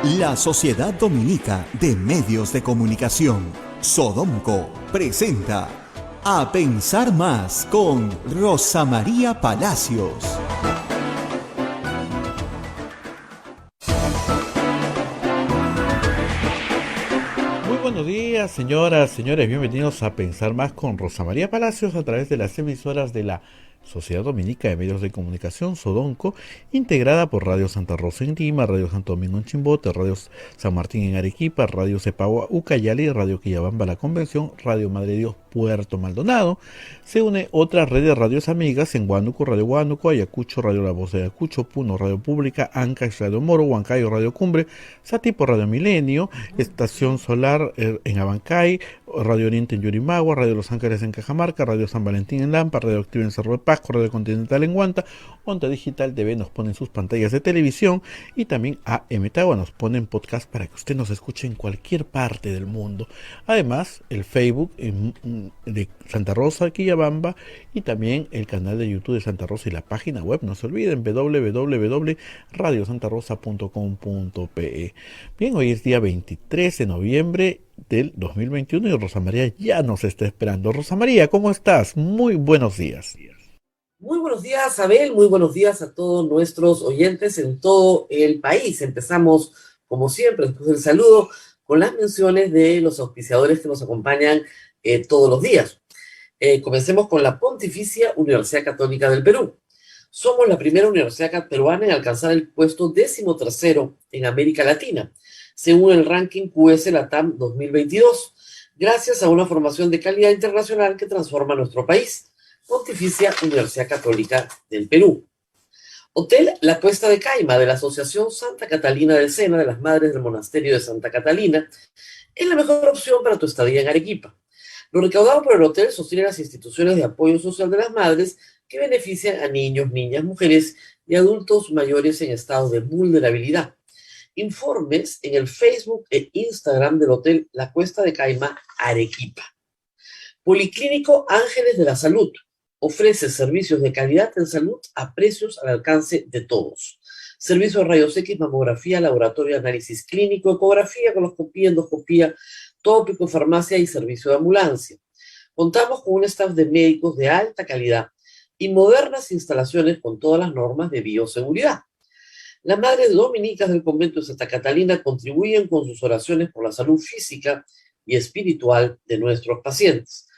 La Sociedad Dominica de Medios de Comunicación, Sodomco, presenta A Pensar Más con Rosa María Palacios. Muy buenos días, señoras, señores, bienvenidos a Pensar Más con Rosa María Palacios a través de las emisoras de la Sociedad Dominica de Medios de Comunicación, Sodonco, integrada por Radio Santa Rosa en Lima, Radio Santo Domingo en Chimbote, Radio San Martín en Arequipa, Radio Cepagua Ucayali, Radio Quillabamba La Convención, Radio Madre Dios Puerto Maldonado. Se une otra red de radios amigas en Huánuco, Ayacucho, Radio La Voz de Ayacucho, Puno, Radio Pública, Ancash, Radio Moro, Huancayo, Radio Cumbre, Satipo, Radio Milenio, Estación Solar en Abancay, Radio Oriente en Yurimagua, Radio Los Ángeles en Cajamarca, Radio San Valentín en Lampa, Radio Activa en Cerro de Pasco, Radio Continental en Huanta, Onda Digital TV nos pone en sus pantallas de televisión y también AM Tagua nos pone en podcast para que usted nos escuche en cualquier parte del mundo. Además, el Facebook de Santa Rosa, Quillabamba, y también el canal de YouTube de Santa Rosa y la página web, no se olviden, www.radiosantarosa.com.pe. Bien, hoy es día 23 de noviembre del 2021 y Rosa María ya nos está esperando. Rosa María, ¿cómo estás? Muy buenos días. Muy buenos días, Abel. Muy buenos días a todos nuestros oyentes en todo el país. Empezamos, como siempre, después del saludo, con las menciones de los auspiciadores que nos acompañan todos los días. Comencemos con la Pontificia Universidad Católica del Perú. Somos la primera universidad peruana en alcanzar el puesto 13º en América Latina, según el ranking QS Latam 2022, gracias a una formación de calidad internacional que transforma nuestro país. Pontificia Universidad Católica del Perú. Hotel La Cuesta de Caima, de la Asociación Santa Catalina del Sena, de las Madres del Monasterio de Santa Catalina, es la mejor opción para tu estadía en Arequipa. Lo recaudado por el hotel sostiene las instituciones de apoyo social de las madres que benefician a niños, niñas, mujeres y adultos mayores en estado de vulnerabilidad. Informes en el Facebook e Instagram del Hotel La Cuesta de Caima, Arequipa. Policlínico Ángeles de la Salud ofrece servicios de calidad en salud a precios al alcance de todos. Servicio de rayos X, mamografía, laboratorio de análisis clínico, ecografía, coloscopía, endoscopía, tópico, farmacia y servicio de ambulancia. Contamos con un staff de médicos de alta calidad y modernas instalaciones con todas las normas de bioseguridad. Las madres dominicas del convento de Santa Catalina contribuyen con sus oraciones por la salud física y espiritual de nuestros pacientes.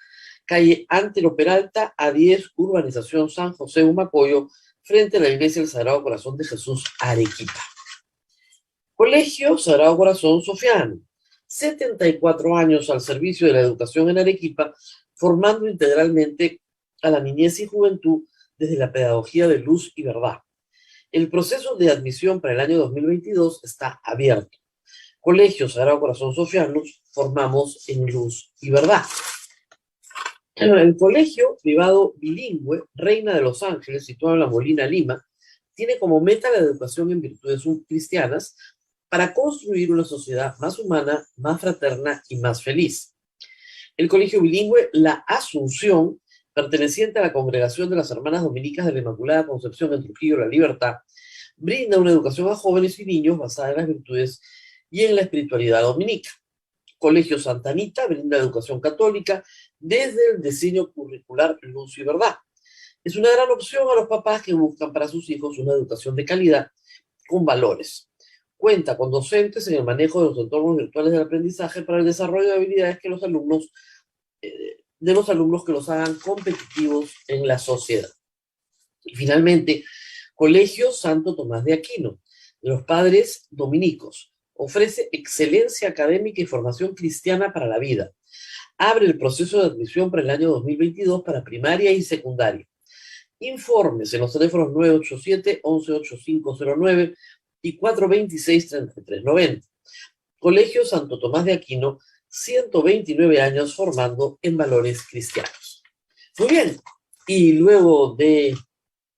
Calle Antero Peralta, A10, Urbanización San José Humacoyo, frente a la Iglesia del Sagrado Corazón de Jesús, Arequipa. Colegio Sagrado Corazón Sofiano, 74 años al servicio de la educación en Arequipa, formando integralmente a la niñez y juventud desde la pedagogía de luz y verdad. El proceso de admisión para el año 2022 está abierto. Colegio Sagrado Corazón Sofiano, formamos en luz y verdad. El colegio privado bilingüe Reina de los Ángeles, situado en La Molina, Lima, tiene como meta la educación en virtudes cristianas para construir una sociedad más humana, más fraterna y más feliz. El colegio bilingüe La Asunción, perteneciente a la Congregación de las Hermanas Dominicas de la Inmaculada Concepción en Trujillo, La Libertad, brinda una educación a jóvenes y niños basada en las virtudes y en la espiritualidad dominica. Colegio Santa Anita brinda educación católica desde el diseño curricular Luz y Verdad. Es una gran opción a los papás que buscan para sus hijos una educación de calidad con valores. Cuenta con docentes en el manejo de los entornos virtuales del aprendizaje para el desarrollo de habilidades que los alumnos que los hagan competitivos en la sociedad. Y finalmente, Colegio Santo Tomás de Aquino, de los padres dominicos. Ofrece excelencia académica y formación cristiana para la vida. Abre el proceso de admisión para el año 2022 para primaria y secundaria. Informes en los teléfonos 987-118509 y 426-3390. Colegio Santo Tomás de Aquino, 129 años formando en valores cristianos. Muy bien, y luego de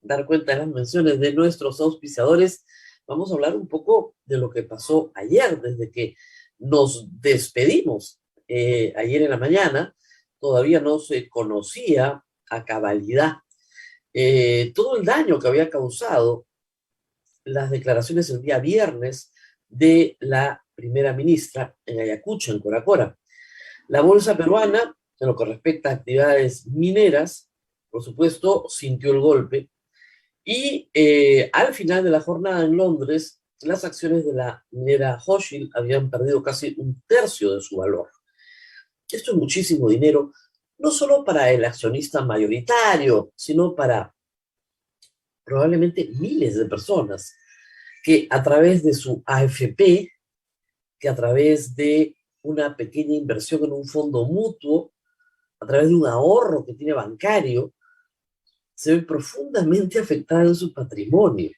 dar cuenta de las menciones de nuestros auspiciadores, vamos a hablar un poco de lo que pasó ayer, desde que nos despedimos ayer en la mañana. Todavía no se conocía a cabalidad todo el daño que había causado las declaraciones el día viernes de la primera ministra en Ayacucho, en Coracora. La bolsa peruana, en lo que respecta a actividades mineras, por supuesto, sintió el golpe. Y al final de la jornada en Londres, las acciones de la minera Hochschild habían perdido casi un tercio de su valor. Esto es muchísimo dinero, no solo para el accionista mayoritario, sino para probablemente miles de personas que a través de su AFP, que a través de una pequeña inversión en un fondo mutuo, a través de un ahorro que tiene bancario, se ve profundamente afectada en su patrimonio,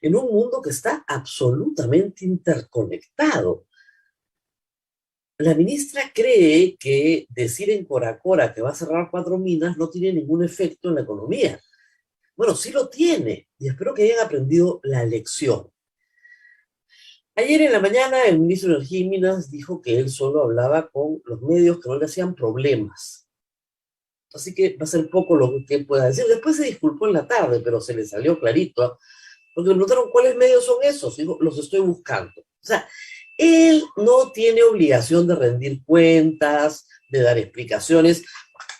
en un mundo que está absolutamente interconectado. La ministra cree que decir en Coracora que va a cerrar 4 minas no tiene ningún efecto en la economía. Bueno, sí lo tiene, y espero que hayan aprendido la lección. Ayer en la mañana el ministro de Energía y Minas dijo que él solo hablaba con los medios que no le hacían problemas. Así que va a ser poco lo que él pueda decir. Después se disculpó en la tarde, pero se le salió clarito, porque le preguntaron cuáles medios son esos. Dijo, los estoy buscando. O sea, él no tiene obligación de rendir cuentas, de dar explicaciones,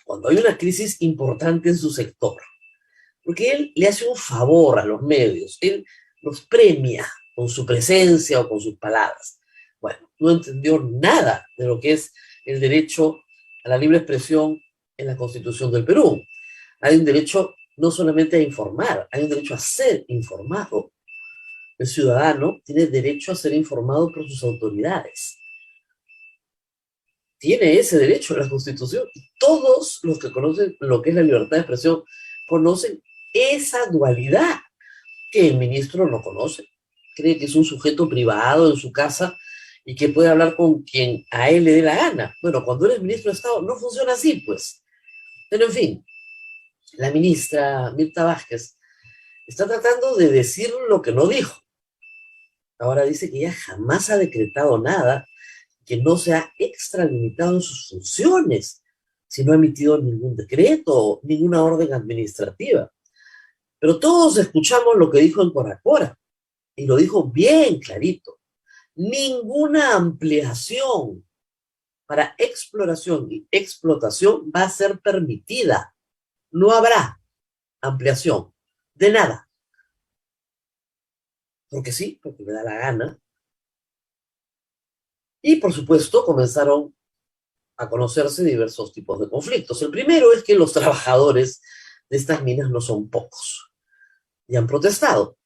cuando hay una crisis importante en su sector. Porque él le hace un favor a los medios. Él los premia con su presencia o con sus palabras. Bueno, no entendió nada de lo que es el derecho a la libre expresión en la Constitución del Perú. Hay un derecho no solamente a informar, hay un derecho a ser informado. El ciudadano tiene derecho a ser informado por sus autoridades. Tiene ese derecho en la Constitución. Y todos los que conocen lo que es la libertad de expresión conocen esa dualidad que el ministro no conoce. Cree que es un sujeto privado en su casa y que puede hablar con quien a él le dé la gana. Bueno, cuando eres ministro de Estado no funciona así, pues. Pero en fin, la ministra Mirta Vázquez está tratando de decir lo que no dijo. Ahora dice que ella jamás ha decretado nada, que no se ha extralimitado en sus funciones, si no ha emitido ningún decreto, ninguna orden administrativa. Pero todos escuchamos lo que dijo en Coracora, y lo dijo bien clarito. Ninguna ampliación para exploración y explotación va a ser permitida. No habrá ampliación de nada. Porque sí, porque me da la gana. Y por supuesto comenzaron a conocerse diversos tipos de conflictos. El primero es que los trabajadores de estas minas no son pocos y han protestado.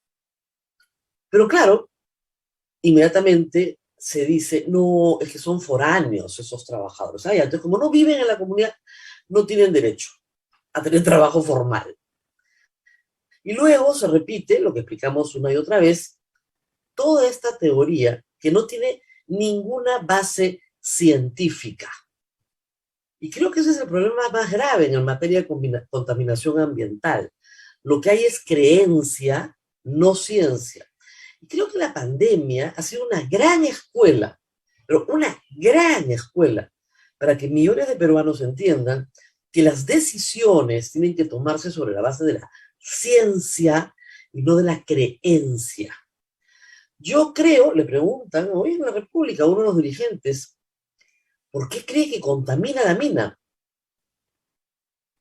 Pero claro, inmediatamente se dice, no, es que son foráneos esos trabajadores. Entonces, como no viven en la comunidad, no tienen derecho a tener trabajo formal. Y luego se repite, lo que explicamos una y otra vez, toda esta teoría que no tiene ninguna base científica. Y creo que ese es el problema más grave en materia de contaminación ambiental. Lo que hay es creencia, no ciencia. Y creo que la pandemia ha sido una gran escuela, pero una gran escuela, para que millones de peruanos entiendan que las decisiones tienen que tomarse sobre la base de la ciencia y no de la creencia. Yo creo, le preguntan hoy en la República a uno de los dirigentes, ¿por qué cree que contamina la mina?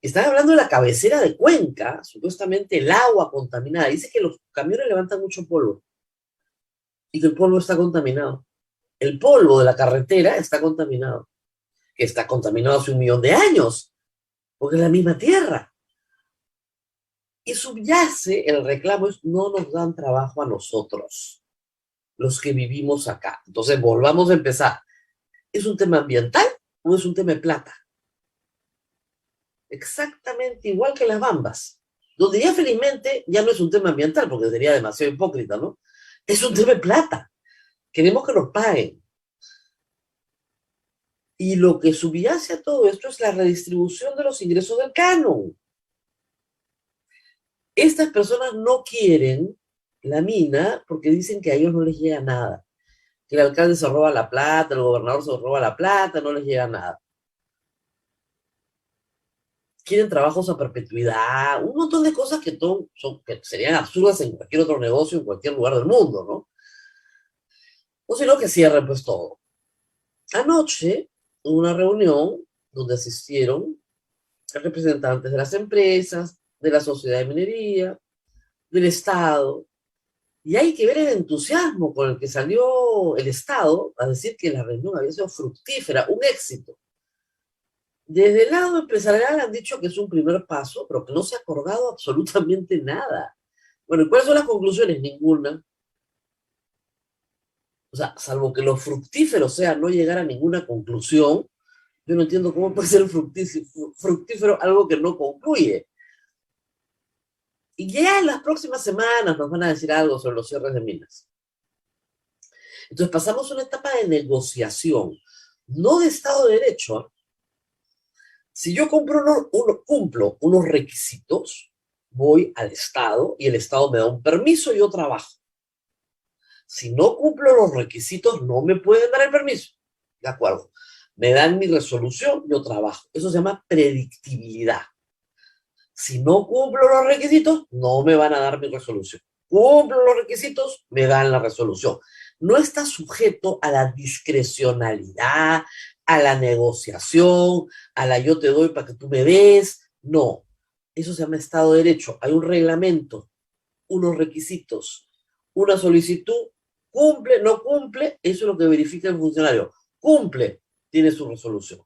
Están hablando de la cabecera de Cuenca, supuestamente el agua contaminada. Dice que los camiones levantan mucho polvo y que el polvo está contaminado. El polvo de la carretera está contaminado, que está contaminado hace 1.000.000 de años, porque es la misma tierra. Y subyace el reclamo es, no nos dan trabajo a nosotros, los que vivimos acá. Entonces, volvamos a empezar. ¿Es un tema ambiental o es un tema de plata? Exactamente igual que las bambas, donde ya felizmente ya no es un tema ambiental, porque sería demasiado hipócrita, ¿no? Es un tema de plata. Queremos que nos paguen. Y lo que subyace a todo esto es la redistribución de los ingresos del canon. Estas personas no quieren la mina porque dicen que a ellos no les llega nada. Que el alcalde se roba la plata, el gobernador se roba la plata, no les llega nada. Quieren trabajos a perpetuidad, un montón de cosas que serían absurdas en cualquier otro negocio, en cualquier lugar del mundo, ¿no? o si no, que cierren pues todo. Anoche, hubo una reunión donde asistieron representantes de las empresas, de la sociedad de minería, del Estado, y hay que ver el entusiasmo con el que salió el Estado a decir que la reunión había sido fructífera, un éxito. Desde el lado empresarial han dicho que es un primer paso, pero que no se ha acordado absolutamente nada. Bueno, ¿y cuáles son las conclusiones? Ninguna. O sea, salvo que lo fructífero sea no llegar a ninguna conclusión, yo no entiendo cómo puede ser fructífero algo que no concluye. Y ya en las próximas semanas nos van a decir algo sobre los cierres de minas. Entonces pasamos a una etapa de negociación, no de Estado de Derecho. Si yo cumplo unos requisitos, voy al Estado y el Estado me da un permiso y yo trabajo. Si no cumplo los requisitos, no me pueden dar el permiso. ¿De acuerdo? Me dan mi resolución, yo trabajo. Eso se llama predictibilidad. Si no cumplo los requisitos, no me van a dar mi resolución. Cumplo los requisitos, me dan la resolución. No está sujeto a la discrecionalidad, a la negociación, a la yo te doy para que tú me des. No. Eso se llama Estado de Derecho. Hay un reglamento, unos requisitos, una solicitud, cumple, no cumple, eso es lo que verifica el funcionario. Cumple, tiene su resolución.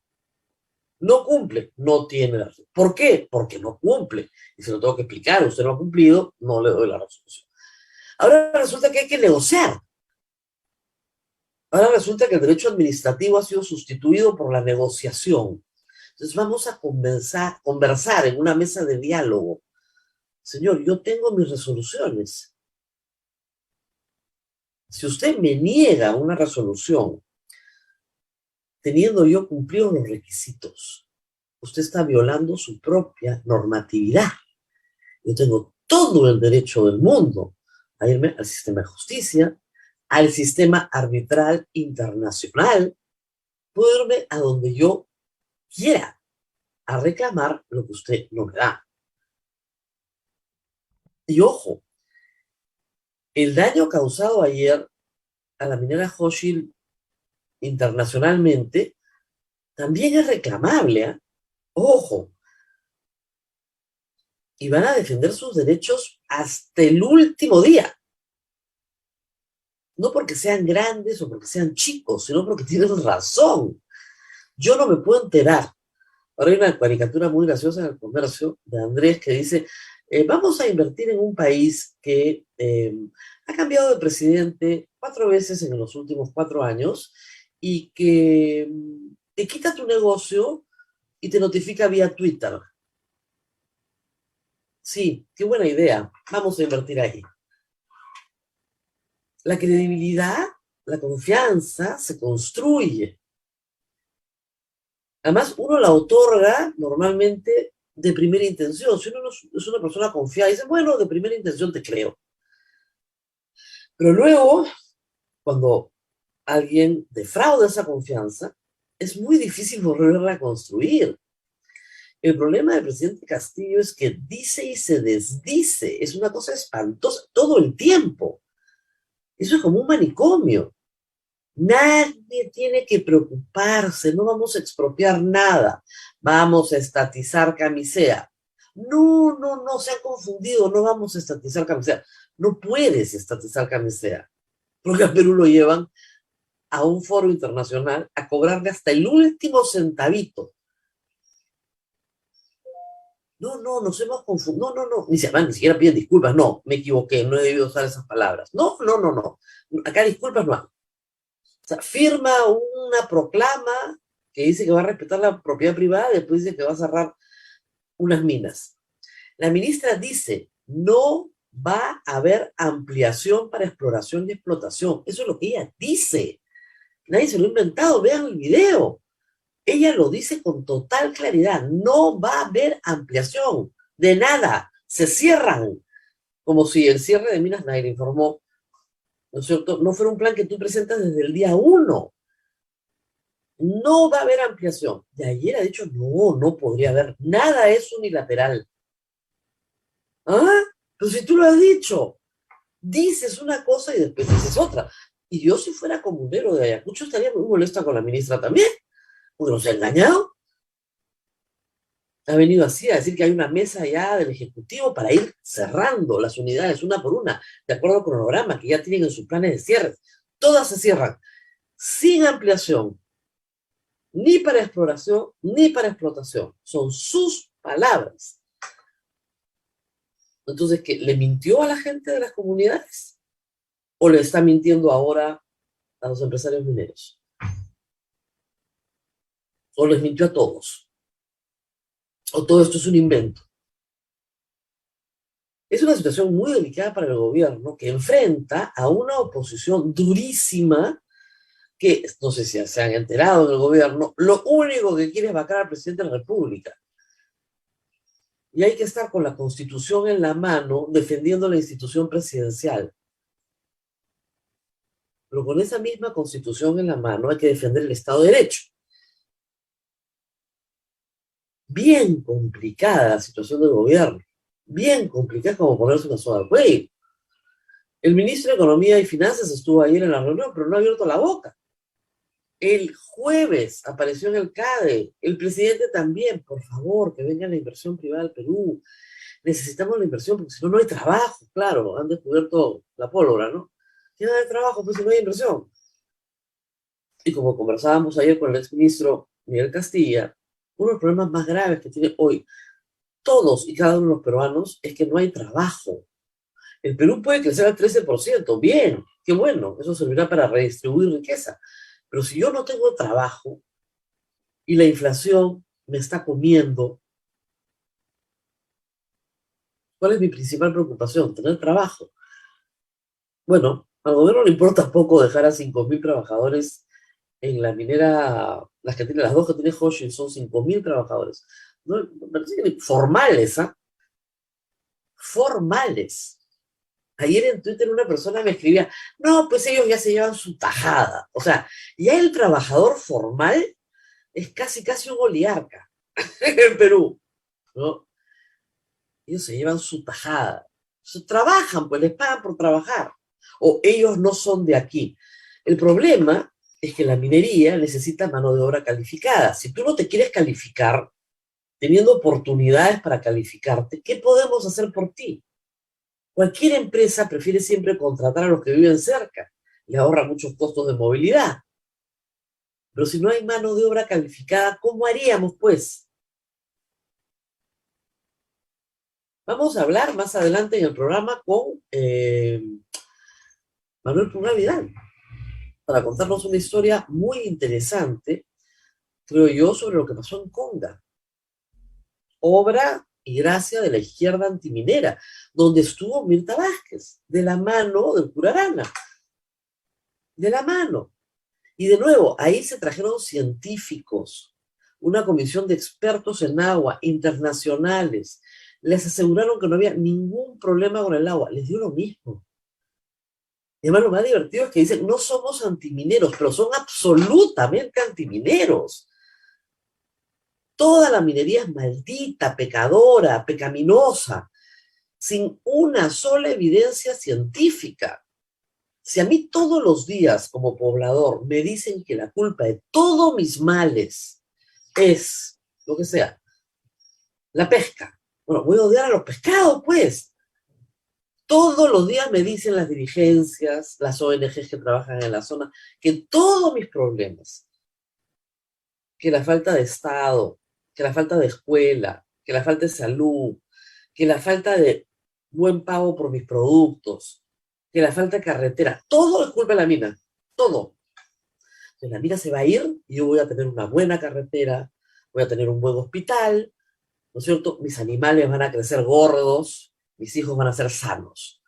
No cumple, no tiene la resolución. ¿Por qué? Porque no cumple. Y se lo tengo que explicar, usted no ha cumplido, no le doy la resolución. Ahora resulta que hay que negociar. Ahora resulta que el derecho administrativo ha sido sustituido por la negociación. Entonces vamos a conversar en una mesa de diálogo. Señor, yo tengo mis resoluciones. Si usted me niega una resolución, teniendo yo cumplido los requisitos, usted está violando su propia normatividad. Yo tengo todo el derecho del mundo a irme al sistema de justicia, al sistema arbitral internacional, puedo irme a donde yo quiera a reclamar lo que usted no me da. Y ojo, el daño causado ayer a la minera Hochschild internacionalmente también es reclamable, ¿eh? Ojo. Y van a defender sus derechos hasta el último día. No porque sean grandes o porque sean chicos, sino porque tienen razón. Yo no me puedo enterar. Ahora hay una caricatura muy graciosa en el comercio de Andrés que dice, vamos a invertir en un país que ha cambiado de presidente 4 veces en los últimos 4 años y que te quita tu negocio y te notifica vía Twitter. Sí, qué buena idea. Vamos a invertir ahí. La credibilidad, la confianza se construye. Además, uno la otorga normalmente de primera intención. Si uno es una persona confiada, dice, bueno, de primera intención te creo. Pero luego, cuando alguien defrauda esa confianza, es muy difícil volverla a construir. El problema del presidente Castillo es que dice y se desdice. Es una cosa espantosa todo el tiempo. Eso es como un manicomio. Nadie tiene que preocuparse, no vamos a expropiar nada, vamos a estatizar Camisea. No, se han confundido, no vamos a estatizar Camisea. No puedes estatizar Camisea, porque a Perú lo llevan a un foro internacional a cobrarle hasta el último centavito. No, nos hemos confundido. No, ni siquiera piden disculpas. No, me equivoqué, no he debido usar esas palabras. No. Acá disculpas no hay. O sea, firma una proclama que dice que va a respetar la propiedad privada, después dice que va a cerrar unas minas. La ministra dice, no va a haber ampliación para exploración y explotación. Eso es lo que ella dice. Nadie se lo ha inventado, vean el video. Ella lo dice con total claridad, no va a haber ampliación de nada, se cierran, como si el cierre de minas nadie le informó, ¿no es cierto? No fuera un plan que tú presentas desde el día 1. No va a haber ampliación. De ayer ha dicho, no podría haber, nada es unilateral. ¿Ah? Pero si tú lo has dicho, dices una cosa y después dices otra. Y yo si fuera comunero de Ayacucho estaría muy molesta con la ministra también, porque nos ha engañado. Ha venido así a decir que hay una mesa ya del Ejecutivo para ir cerrando las unidades una por una, de acuerdo al cronograma que ya tienen en sus planes de cierre. Todas se cierran sin ampliación, ni para exploración, ni para explotación. Son sus palabras. Entonces, ¿qué? ¿Le mintió a la gente de las comunidades? ¿O le está mintiendo ahora a los empresarios mineros? ¿O les mintió a todos? ¿O todo esto es un invento? Es una situación muy delicada para el gobierno que enfrenta a una oposición durísima que, no sé si se han enterado en el gobierno, lo único que quiere es vacar al presidente de la República. Y hay que estar con la Constitución en la mano defendiendo la institución presidencial. Pero con esa misma Constitución en la mano hay que defender el Estado de Derecho. Bien complicada la situación del gobierno. Bien complicada como ponerse una soga al cuello. El ministro de Economía y Finanzas estuvo ayer en la reunión, pero no ha abierto la boca. El jueves apareció en el CADE, el presidente también, por favor, que venga la inversión privada al Perú. Necesitamos la inversión porque si no, no hay trabajo, claro, han descubierto la pólvora, ¿no? Si no hay trabajo, pues si no hay inversión. Y como conversábamos ayer con el exministro Miguel Castilla, uno de los problemas más graves que tiene hoy todos y cada uno de los peruanos es que no hay trabajo. El Perú puede crecer al 13%, bien, qué bueno, eso servirá para redistribuir riqueza. Pero si yo no tengo trabajo y la inflación me está comiendo, ¿cuál es mi principal preocupación? Tener trabajo. Bueno, al gobierno le importa poco dejar a 5.000 trabajadores en la minera, las dos que tiene Hoshin son 5.000 trabajadores. No, me parece que formales, ¿ah? Formales. Ayer en Twitter una persona me escribía, no, pues ellos ya se llevan su tajada. O sea, ya el trabajador formal es casi casi un oligarca en Perú, ¿no? Ellos se llevan su tajada. Trabajan, pues les pagan por trabajar. O ellos no son de aquí. El problema es que la minería necesita mano de obra calificada. Si tú no te quieres calificar, teniendo oportunidades para calificarte, ¿qué podemos hacer por ti? Cualquier empresa prefiere siempre contratar a los que viven cerca. Le ahorra muchos costos de movilidad. Pero si no hay mano de obra calificada, ¿cómo haríamos, pues? Vamos a hablar más adelante en el programa con Manuel Puna Vidal para contarnos una historia muy interesante, creo yo, sobre lo que pasó en Conga. Obra y gracia de la izquierda antiminera, donde estuvo Mirta Vázquez, de la mano del cura Arana. De la mano. Y de nuevo, ahí se trajeron científicos, una comisión de expertos en agua, internacionales. Les aseguraron que no había ningún problema con el agua. Les dio lo mismo. Y además lo más divertido es que dicen, no somos antimineros, pero son absolutamente antimineros. Toda la minería es maldita, pecadora, pecaminosa, sin una sola evidencia científica. Si a mí todos los días como poblador me dicen que la culpa de todos mis males es, lo que sea, la pesca, bueno, voy a odiar a los pescados, pues. Todos los días me dicen las dirigencias, las ONGs que trabajan en la zona, que todos mis problemas, que la falta de Estado, que la falta de escuela, que la falta de salud, que la falta de buen pago por mis productos, que la falta de carretera, todo es culpa de la mina, todo. Entonces la mina se va a ir y yo voy a tener una buena carretera, voy a tener un buen hospital, ¿no es cierto? Mis animales van a crecer gordos, mis hijos van a ser sanos.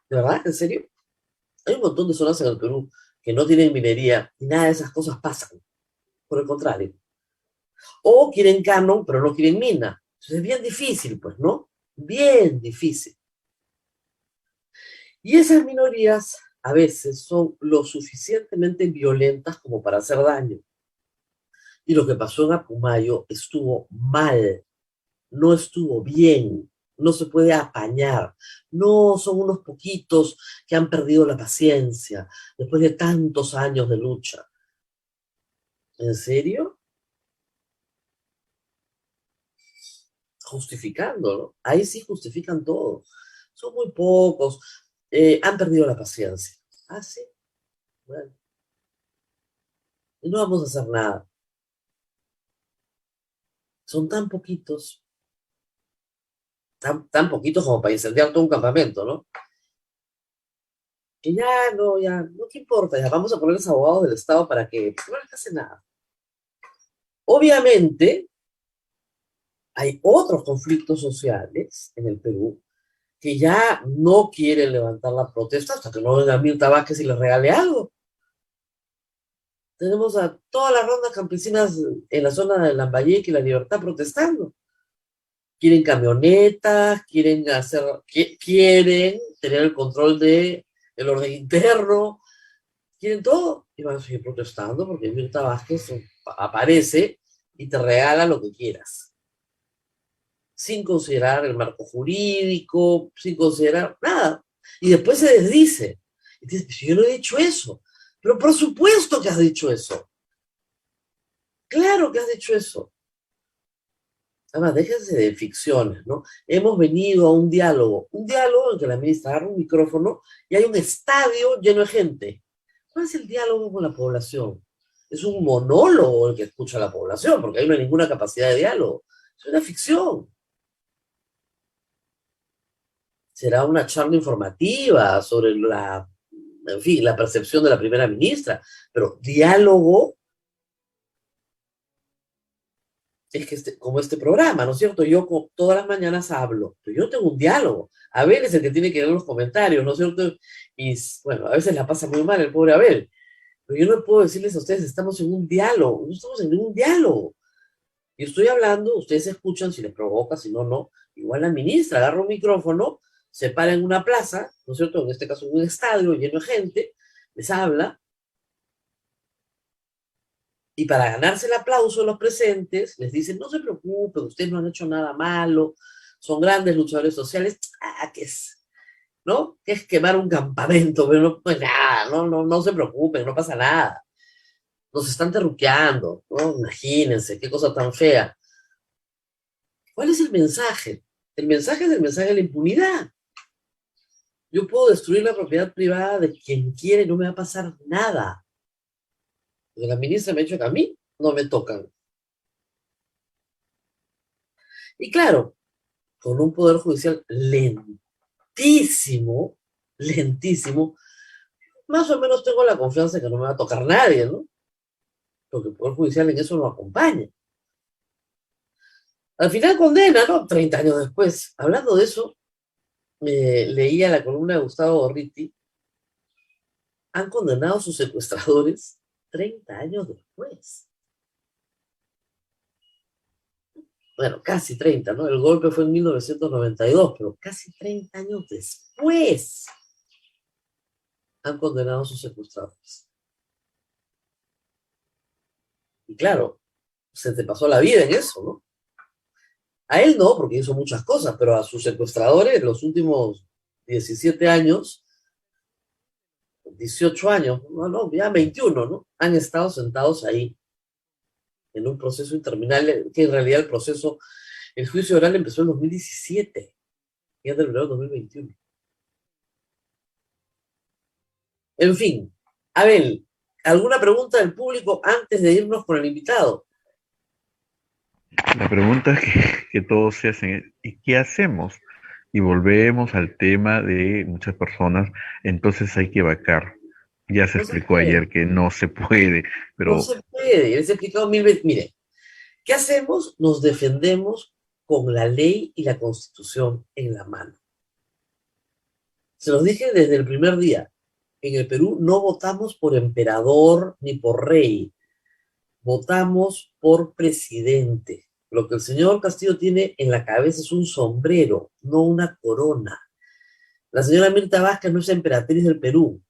¿De verdad? ¿En serio? Hay un montón de zonas en el Perú que no tienen minería y nada de esas cosas pasan. Por el contrario. O quieren canon, pero no quieren mina. Entonces es bien difícil, pues, ¿no? Bien difícil. Y esas minorías a veces son lo suficientemente violentas como para hacer daño. Y lo que pasó en Apumayo estuvo mal, no estuvo bien. no se puede apañar. No son unos poquitos que han perdido la paciencia después de tantos años de lucha. ¿En serio? Justificándolo. Ahí sí justifican todo. Son muy pocos. Han perdido la paciencia. Ah, sí. Bueno. Y no vamos a hacer nada. Son tan poquitos. Tan poquitos como para incendiar todo un campamento, ¿no? Que ya, no, ¿qué importa? Ya vamos a ponerles abogados del Estado para que no les hace nada. Obviamente, hay otros conflictos sociales en el Perú que ya no quieren levantar la protesta hasta que no venga Mirta Vázquez y les regale algo. Tenemos a todas las rondas campesinas en la zona de Lambayeque y La Libertad protestando. Quieren camionetas, quieren tener el control del orden interno, quieren todo y van a seguir protestando porque Mirta Vázquez aparece y te regala lo que quieras. Sin considerar el marco jurídico, sin considerar nada. Y después se desdice. Y dice, pues yo no he dicho eso. Pero por supuesto que has dicho eso. Claro que has dicho eso. Además, déjense de ficciones, ¿no? Hemos venido a un diálogo en que la ministra agarra un micrófono y hay un estadio lleno de gente. ¿Cuál es el diálogo con la población? Es un monólogo el que escucha a la población, porque ahí no hay ninguna capacidad de diálogo. Es una ficción. Será una charla informativa sobre en fin, la percepción de la primera ministra, pero diálogo es que como este programa, ¿no es cierto? Yo todas las mañanas hablo, pero yo tengo un diálogo. Abel es el que tiene que leer los comentarios, ¿no es cierto? Y bueno, a veces la pasa muy mal el pobre Abel, pero yo no puedo decirles a ustedes, estamos en un diálogo, no estamos en ningún diálogo. Yo estoy hablando, ustedes escuchan si les provoca, si no, no. Igual la ministra agarra un micrófono, se para en una plaza, ¿no es cierto? En este caso en un estadio lleno de gente, les habla, y para ganarse el aplauso de los presentes, les dicen, no se preocupen, ustedes no han hecho nada malo, son grandes luchadores sociales. Ah, ¿qué es? ¿No? ¿Qué es quemar un campamento? Pero no, pues nada, no se preocupen, no pasa nada. Nos están terruqueando, ¿no? Imagínense, qué cosa tan fea. ¿Cuál es el mensaje? El mensaje es el mensaje de la impunidad. Yo puedo destruir la propiedad privada de quien quiere y no me va a pasar nada. Porque la ministra me ha dicho que a mí no me tocan. Y claro, con un poder judicial lentísimo, lentísimo, más o menos tengo la confianza de que no me va a tocar nadie, ¿no? Porque el poder judicial en eso no acompaña. Al final condena, ¿no? 30 años después. Hablando de eso, leía la columna de Gustavo Gorriti. Han condenado a sus secuestradores 30 años después. Bueno, casi 30, ¿no? El golpe fue en 1992, pero casi 30 años después han condenado a sus secuestradores. Y claro, se te pasó la vida en eso, ¿no? A él no, porque hizo muchas cosas, pero a sus secuestradores en los últimos 17 años, 18 años, no, ya 21, ¿no? Han estado sentados ahí en un proceso interminable, que en realidad el juicio oral empezó en 2017 y ya terminó en 2021. En fin, Abel, ¿alguna pregunta del público antes de irnos con el invitado? La pregunta que todos se hacen es, ¿y qué hacemos? Y volvemos al tema de muchas personas, entonces hay que vacar. Ya se No se explicó ayer puede, que no se puede, no pero se puede. Les he explicado 1000 veces. Mire, ¿qué hacemos? Nos defendemos con la ley y la constitución en la mano. Se los dije desde el primer día. En el Perú no votamos por emperador ni por rey. Votamos por presidente. Lo que el señor Castillo tiene en la cabeza es un sombrero, no una corona. La señora Mirta Vázquez no es emperatriz del Perú,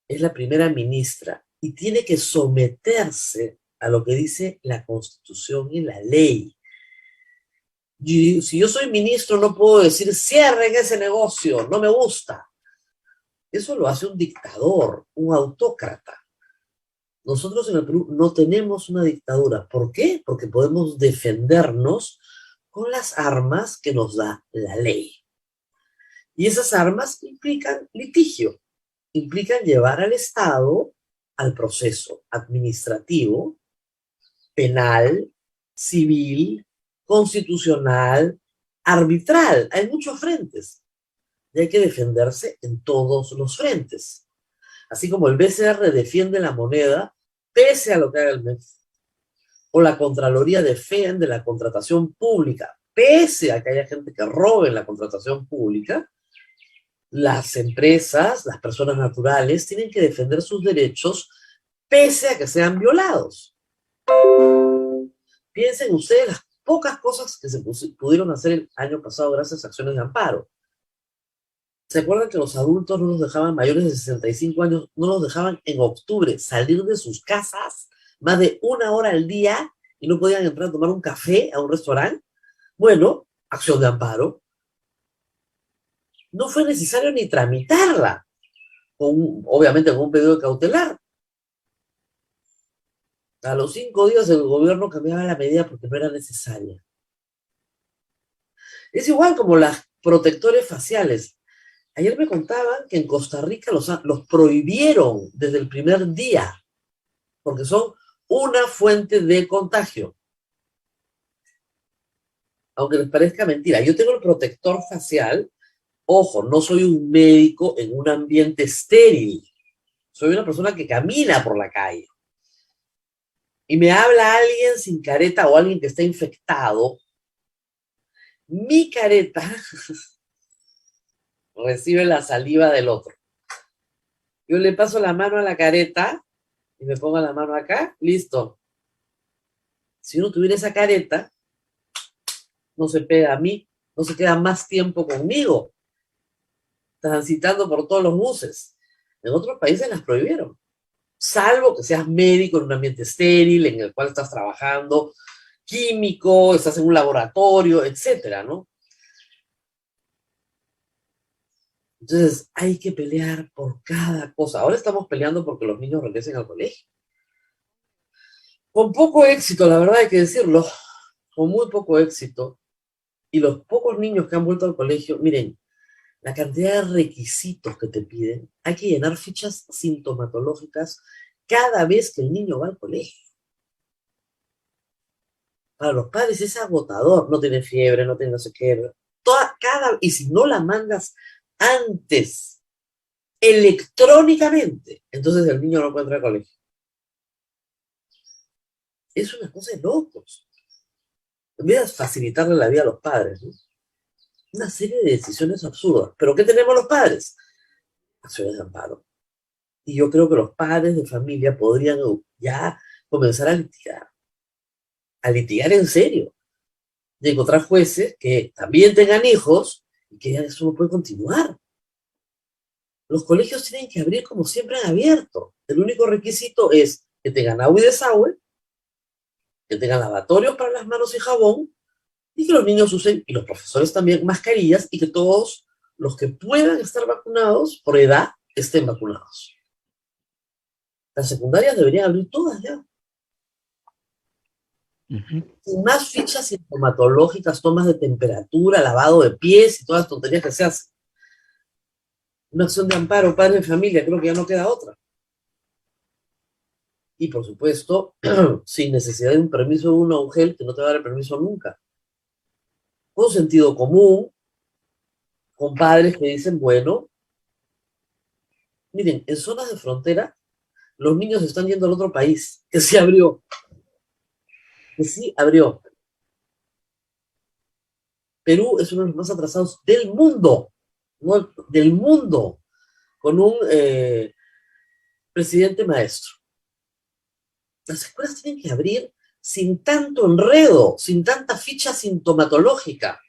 es la primera ministra y tiene que someterse a lo que dice la Constitución y la ley. Y si yo soy ministro, no puedo decir cierren ese negocio, no me gusta. Eso lo hace un dictador, un autócrata. Nosotros en el Perú no tenemos una dictadura. ¿Por qué? Porque podemos defendernos con las armas que nos da la ley. Y esas armas implican litigio, implican llevar al Estado al proceso administrativo, penal, civil, constitucional, arbitral. Hay muchos frentes y hay que defenderse en todos los frentes. Así como el BCR defiende la moneda, pese a lo que haga el MEF, o la Contraloría defiende la contratación pública, pese a que haya gente que robe en la contratación pública, las empresas, las personas naturales, tienen que defender sus derechos pese a que sean violados. Piensen ustedes las pocas cosas que se pudieron hacer el año pasado gracias a acciones de amparo. ¿Se acuerdan que los adultos no los dejaban, mayores de 65 años, no los dejaban en octubre salir de sus casas más de 1 hora al día y no podían entrar a tomar un café a un restaurante? Bueno, acción de amparo. No fue necesario ni tramitarla, obviamente con un pedido de cautelar. A los 5 días el gobierno cambiaba la medida porque no era necesaria. Es igual como las protectores faciales. Ayer me contaban que en Costa Rica los prohibieron desde el primer día, porque son una fuente de contagio. Aunque les parezca mentira, yo tengo el protector facial. Ojo, no soy un médico en un ambiente estéril. Soy una persona que camina por la calle. Y me habla alguien sin careta o alguien que está infectado. Mi careta recibe la saliva del otro. Yo le paso la mano a la careta y me pongo la mano acá, listo. Si uno tuviera esa careta, no se pega a mí, no se queda más tiempo conmigo, transitando por todos los buses. En otros países las prohibieron, salvo que seas médico en un ambiente estéril, en el cual estás trabajando, químico, estás en un laboratorio, etcétera, ¿no? Entonces, hay que pelear por cada cosa. Ahora estamos peleando porque los niños regresen al colegio. Con poco éxito, la verdad hay que decirlo, con muy poco éxito. Y los pocos niños que han vuelto al colegio, miren, la cantidad de requisitos que te piden, hay que llenar fichas sintomatológicas cada vez que el niño va al colegio. Para los padres es agotador, no tiene fiebre, no tiene no sé qué, y si no la mandas antes, electrónicamente, entonces el niño no puede entrar al colegio. Es una cosa de locos. En vez de facilitarle la vida a los padres, ¿no? Una serie de decisiones absurdas. ¿Pero qué tenemos los padres? Acciones de amparo. Y yo creo que los padres de familia podrían ya comenzar a litigar en serio, y encontrar jueces que también tengan hijos y que digan eso no puede continuar. Los colegios tienen que abrir como siempre han abierto. El único requisito es que tengan agua y desagüe, que tengan lavatorios para las manos y jabón, y que los niños usen, y los profesores también, mascarillas, y que todos los que puedan estar vacunados por edad estén vacunados. Las secundarias deberían abrir todas ya. Sin más fichas sintomatológicas, tomas de temperatura, lavado de pies y todas las tonterías que se hacen. Una acción de amparo, padre de familia, creo que ya no queda otra. Y por supuesto, sin necesidad de un permiso de una UGEL, que no te va a dar el permiso nunca. Con sentido común, con padres que dicen, bueno, miren, en zonas de frontera, los niños están yendo al otro país, que sí abrió. Que sí abrió. Perú es uno de los más atrasados del mundo, ¿no? Del mundo, con un presidente maestro. Las escuelas tienen que abrir sin tanto enredo, sin tanta ficha sintomatológica.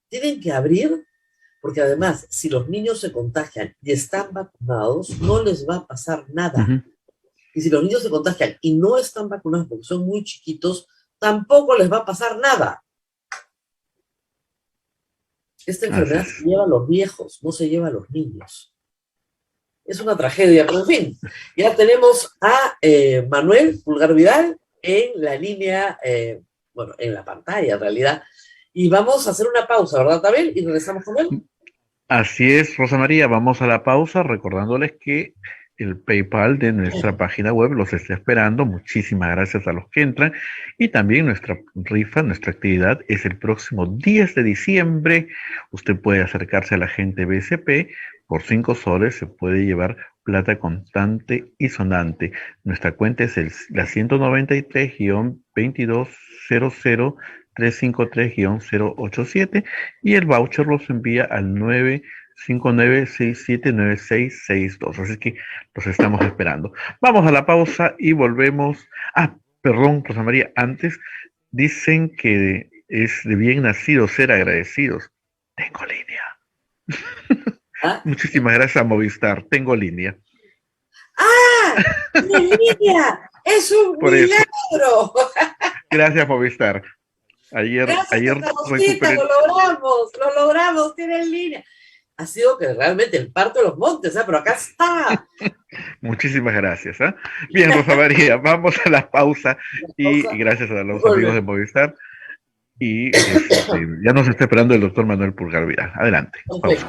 Tienen que abrir porque además, si los niños se contagian y están vacunados, no les va a pasar nada. Y si los niños se contagian y no están vacunados porque son muy chiquitos, tampoco les va a pasar nada. Esta Así enfermedad se es. lleva a los viejos, no se lleva a los niños. Es una tragedia, pero en fin, ya tenemos a Manuel Pulgar Vidal en la línea, bueno, en la pantalla en realidad, y vamos a hacer una pausa, ¿verdad, Tabel? Y regresamos con él. Así es, Rosa María, vamos a la pausa recordándoles que el PayPal de nuestra página web los está esperando. Muchísimas gracias a los que entran. Y también nuestra rifa, nuestra actividad es el próximo 10 de diciembre. Usted puede acercarse a la gente BCP. Por 5 soles se puede llevar plata contante y sonante. Nuestra cuenta es la 193-2200-353-087 y el voucher los envía al 959679662. Así que los estamos esperando. Vamos a la pausa y volvemos. Ah, perdón, Rosa María, antes dicen que es de bien nacido ser agradecidos. Tengo línea. ¿Ah? Muchísimas gracias a Movistar. Tengo línea. ¡Ah! ¡Tiene línea! ¡Es un Por eso, milagro! gracias Movistar. Gracias, Ayer Santa Rosita, recuperé. lo logramos, tiene línea. Ha sido que realmente el parto de los montes, ¿eh? Pero acá está. Muchísimas gracias. ¿Eh? Bien, Rosa María, vamos a la pausa y Pausa. gracias a los amigos de Movistar. Y ya nos está esperando el doctor Manuel Pulgar Vidal. Adelante, pausa.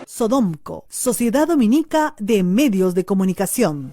Sodomco, Sociedad Dominica de Medios de Comunicación.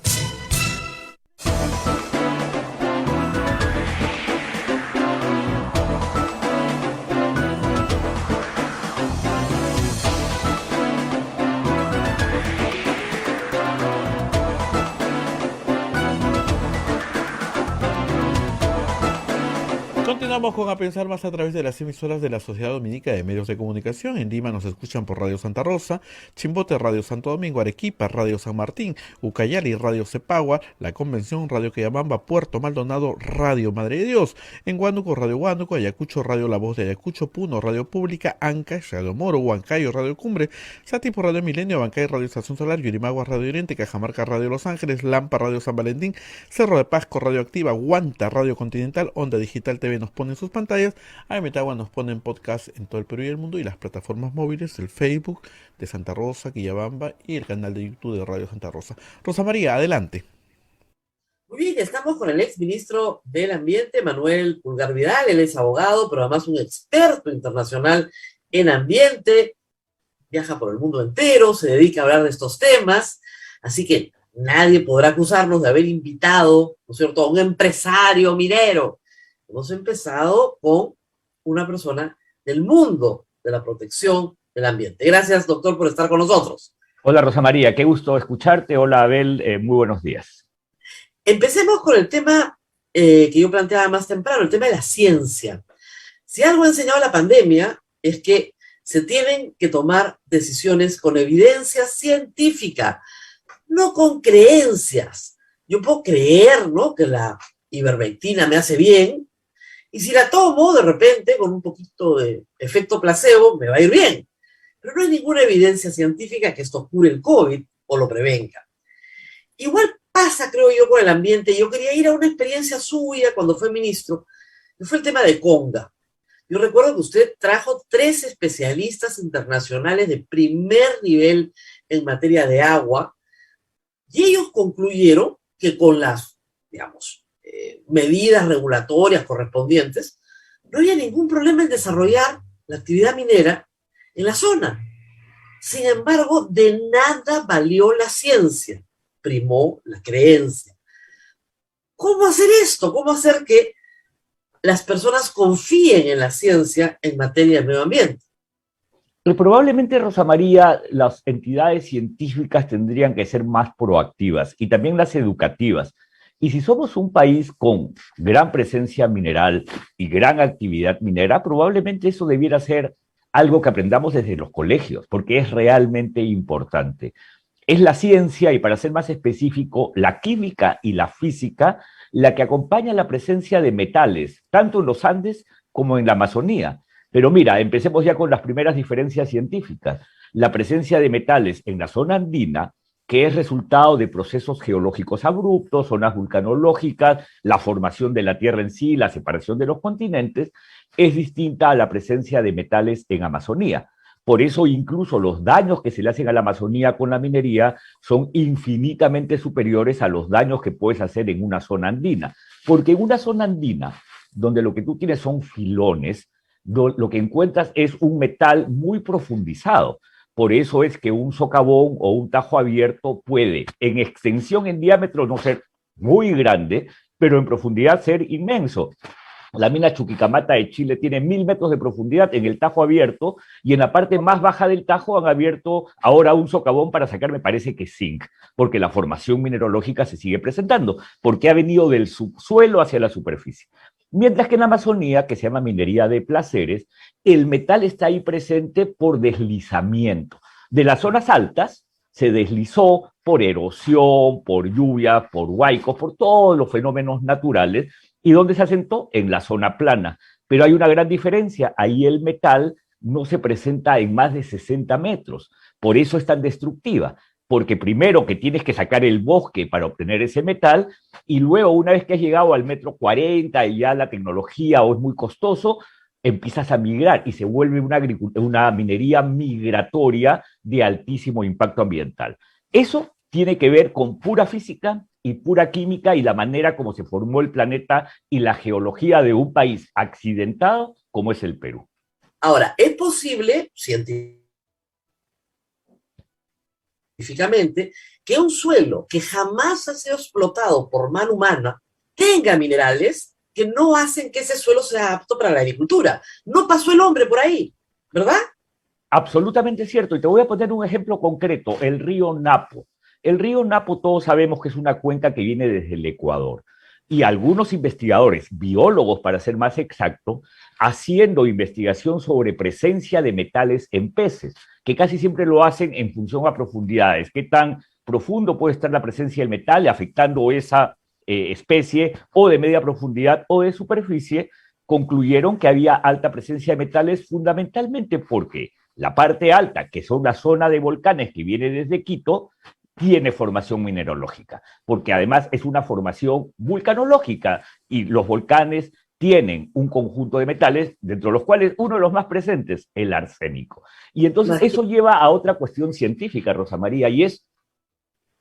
Continuamos con A Pensar Más a través de las emisoras de la Sociedad Dominica de Medios de Comunicación. En Lima nos escuchan por Radio Santa Rosa, Chimbote Radio Santo Domingo, Arequipa Radio San Martín, Ucayali Radio Cepagua, La Convención Radio Quillabamba, Puerto Maldonado Radio Madre de Dios, en Huánuco Radio Huánuco, Ayacucho Radio La Voz de Ayacucho, Puno Radio Pública, Ancash Radio Moro, Huancayo Radio Cumbre, Satipo Radio Milenio, Bancay Radio Estación Solar, Yurimaguas Radio Oriente, Cajamarca Radio Los Ángeles, Lampa Radio San Valentín, Cerro de Pasco Radio Activa, Huanta Radio Continental, Onda Digital TV nos pone en sus pantallas, Metagua nos pone en podcast en todo el Perú y el mundo y las plataformas móviles, el Facebook de Santa Rosa, Quillabamba y el canal de YouTube de Radio Santa Rosa. Rosa María, adelante. Muy bien, estamos con el ex ministro del Ambiente, Manuel Pulgar Vidal. Él es abogado, pero además un experto internacional en ambiente, viaja por el mundo entero, se dedica a hablar de estos temas, así que nadie podrá acusarnos de haber invitado, ¿no es cierto?, a un empresario minero. Hemos empezado con una persona del mundo de la protección del ambiente. Gracias, doctor, por estar con nosotros. Hola, Rosa María, qué gusto escucharte. Hola, Abel, muy buenos días. Empecemos con el tema que yo planteaba más temprano, el tema de la ciencia. Si algo ha enseñado la pandemia es que se tienen que tomar decisiones con evidencia científica, no con creencias. Yo puedo creer, ¿no?, que la ivermectina me hace bien, y si la tomo, de repente, con un poquito de efecto placebo, me va a ir bien. Pero no hay ninguna evidencia científica que esto cure el COVID o lo prevenga. Igual pasa, creo yo, con el ambiente. Yo quería ir a una experiencia suya cuando fue ministro, que fue el tema de Conga. Yo recuerdo que usted trajo 3 especialistas internacionales de primer nivel en materia de agua, y ellos concluyeron que con las, digamos, medidas regulatorias correspondientes, no había ningún problema en desarrollar la actividad minera en la zona. Sin embargo, de nada valió la ciencia, primó la creencia. ¿Cómo hacer esto? ¿Cómo hacer que las personas confíen en la ciencia en materia de medio ambiente? Probablemente, Rosa María, las entidades científicas tendrían que ser más proactivas y también las educativas. Y si somos un país con gran presencia mineral y gran actividad minera, probablemente eso debiera ser algo que aprendamos desde los colegios, porque es realmente importante. Es la ciencia, y para ser más específico, la química y la física, la que acompaña la presencia de metales, tanto en los Andes como en la Amazonía. Pero mira, empecemos ya con las primeras diferencias científicas. La presencia de metales en la zona andina que es resultado de procesos geológicos abruptos, zonas vulcanológicas, la formación de la Tierra en sí, la separación de los continentes, es distinta a la presencia de metales en Amazonía. Por eso incluso los daños que se le hacen a la Amazonía con la minería son infinitamente superiores a los daños que puedes hacer en una zona andina. Porque en una zona andina, donde lo que tú tienes son filones, lo que encuentras es un metal muy profundizado. Por eso es que un socavón o un tajo abierto puede, en extensión, en diámetro, no ser muy grande, pero en profundidad ser inmenso. La mina Chuquicamata de Chile tiene 1000 metros de profundidad en el tajo abierto y en la parte más baja del tajo han abierto ahora un socavón para sacar, me parece que zinc, porque la formación mineralógica se sigue presentando, porque ha venido del subsuelo hacia la superficie. Mientras que en la Amazonía, que se llama minería de placeres, el metal está ahí presente por deslizamiento. De las zonas altas se deslizó por erosión, por lluvia, por huaicos, por todos los fenómenos naturales. ¿Y dónde se asentó? En la zona plana. Pero hay una gran diferencia. Ahí el metal no se presenta en más de 60 metros. Por eso es tan destructiva. Porque primero que tienes que sacar el bosque para obtener ese metal, y luego una vez que has llegado al metro 40 y ya la tecnología o es muy costoso, empiezas a migrar y se vuelve una minería migratoria de altísimo impacto ambiental. Eso tiene que ver con pura física y pura química y la manera como se formó el planeta y la geología de un país accidentado como es el Perú. Ahora, ¿es posible, científicamente, que un suelo que jamás ha sido explotado por mano humana tenga minerales que no hacen que ese suelo sea apto para la agricultura? No pasó el hombre por ahí, ¿verdad? Absolutamente cierto. Y te voy a poner un ejemplo concreto, el río Napo. El río Napo todos sabemos que es una cuenca que viene desde el Ecuador. Y algunos investigadores, biólogos para ser más exacto, haciendo investigación sobre presencia de metales en peces, que casi siempre lo hacen en función a profundidades. ¿Qué tan profundo puede estar la presencia del metal afectando esa especie, o de media profundidad o de superficie? Concluyeron que había alta presencia de metales fundamentalmente porque la parte alta, que es una zona de volcanes que viene desde Quito, tiene formación mineralógica, porque además es una formación vulcanológica y los volcanes tienen un conjunto de metales, dentro de los cuales uno de los más presentes, el arsénico. Y entonces eso lleva a otra cuestión científica, Rosa María, y es,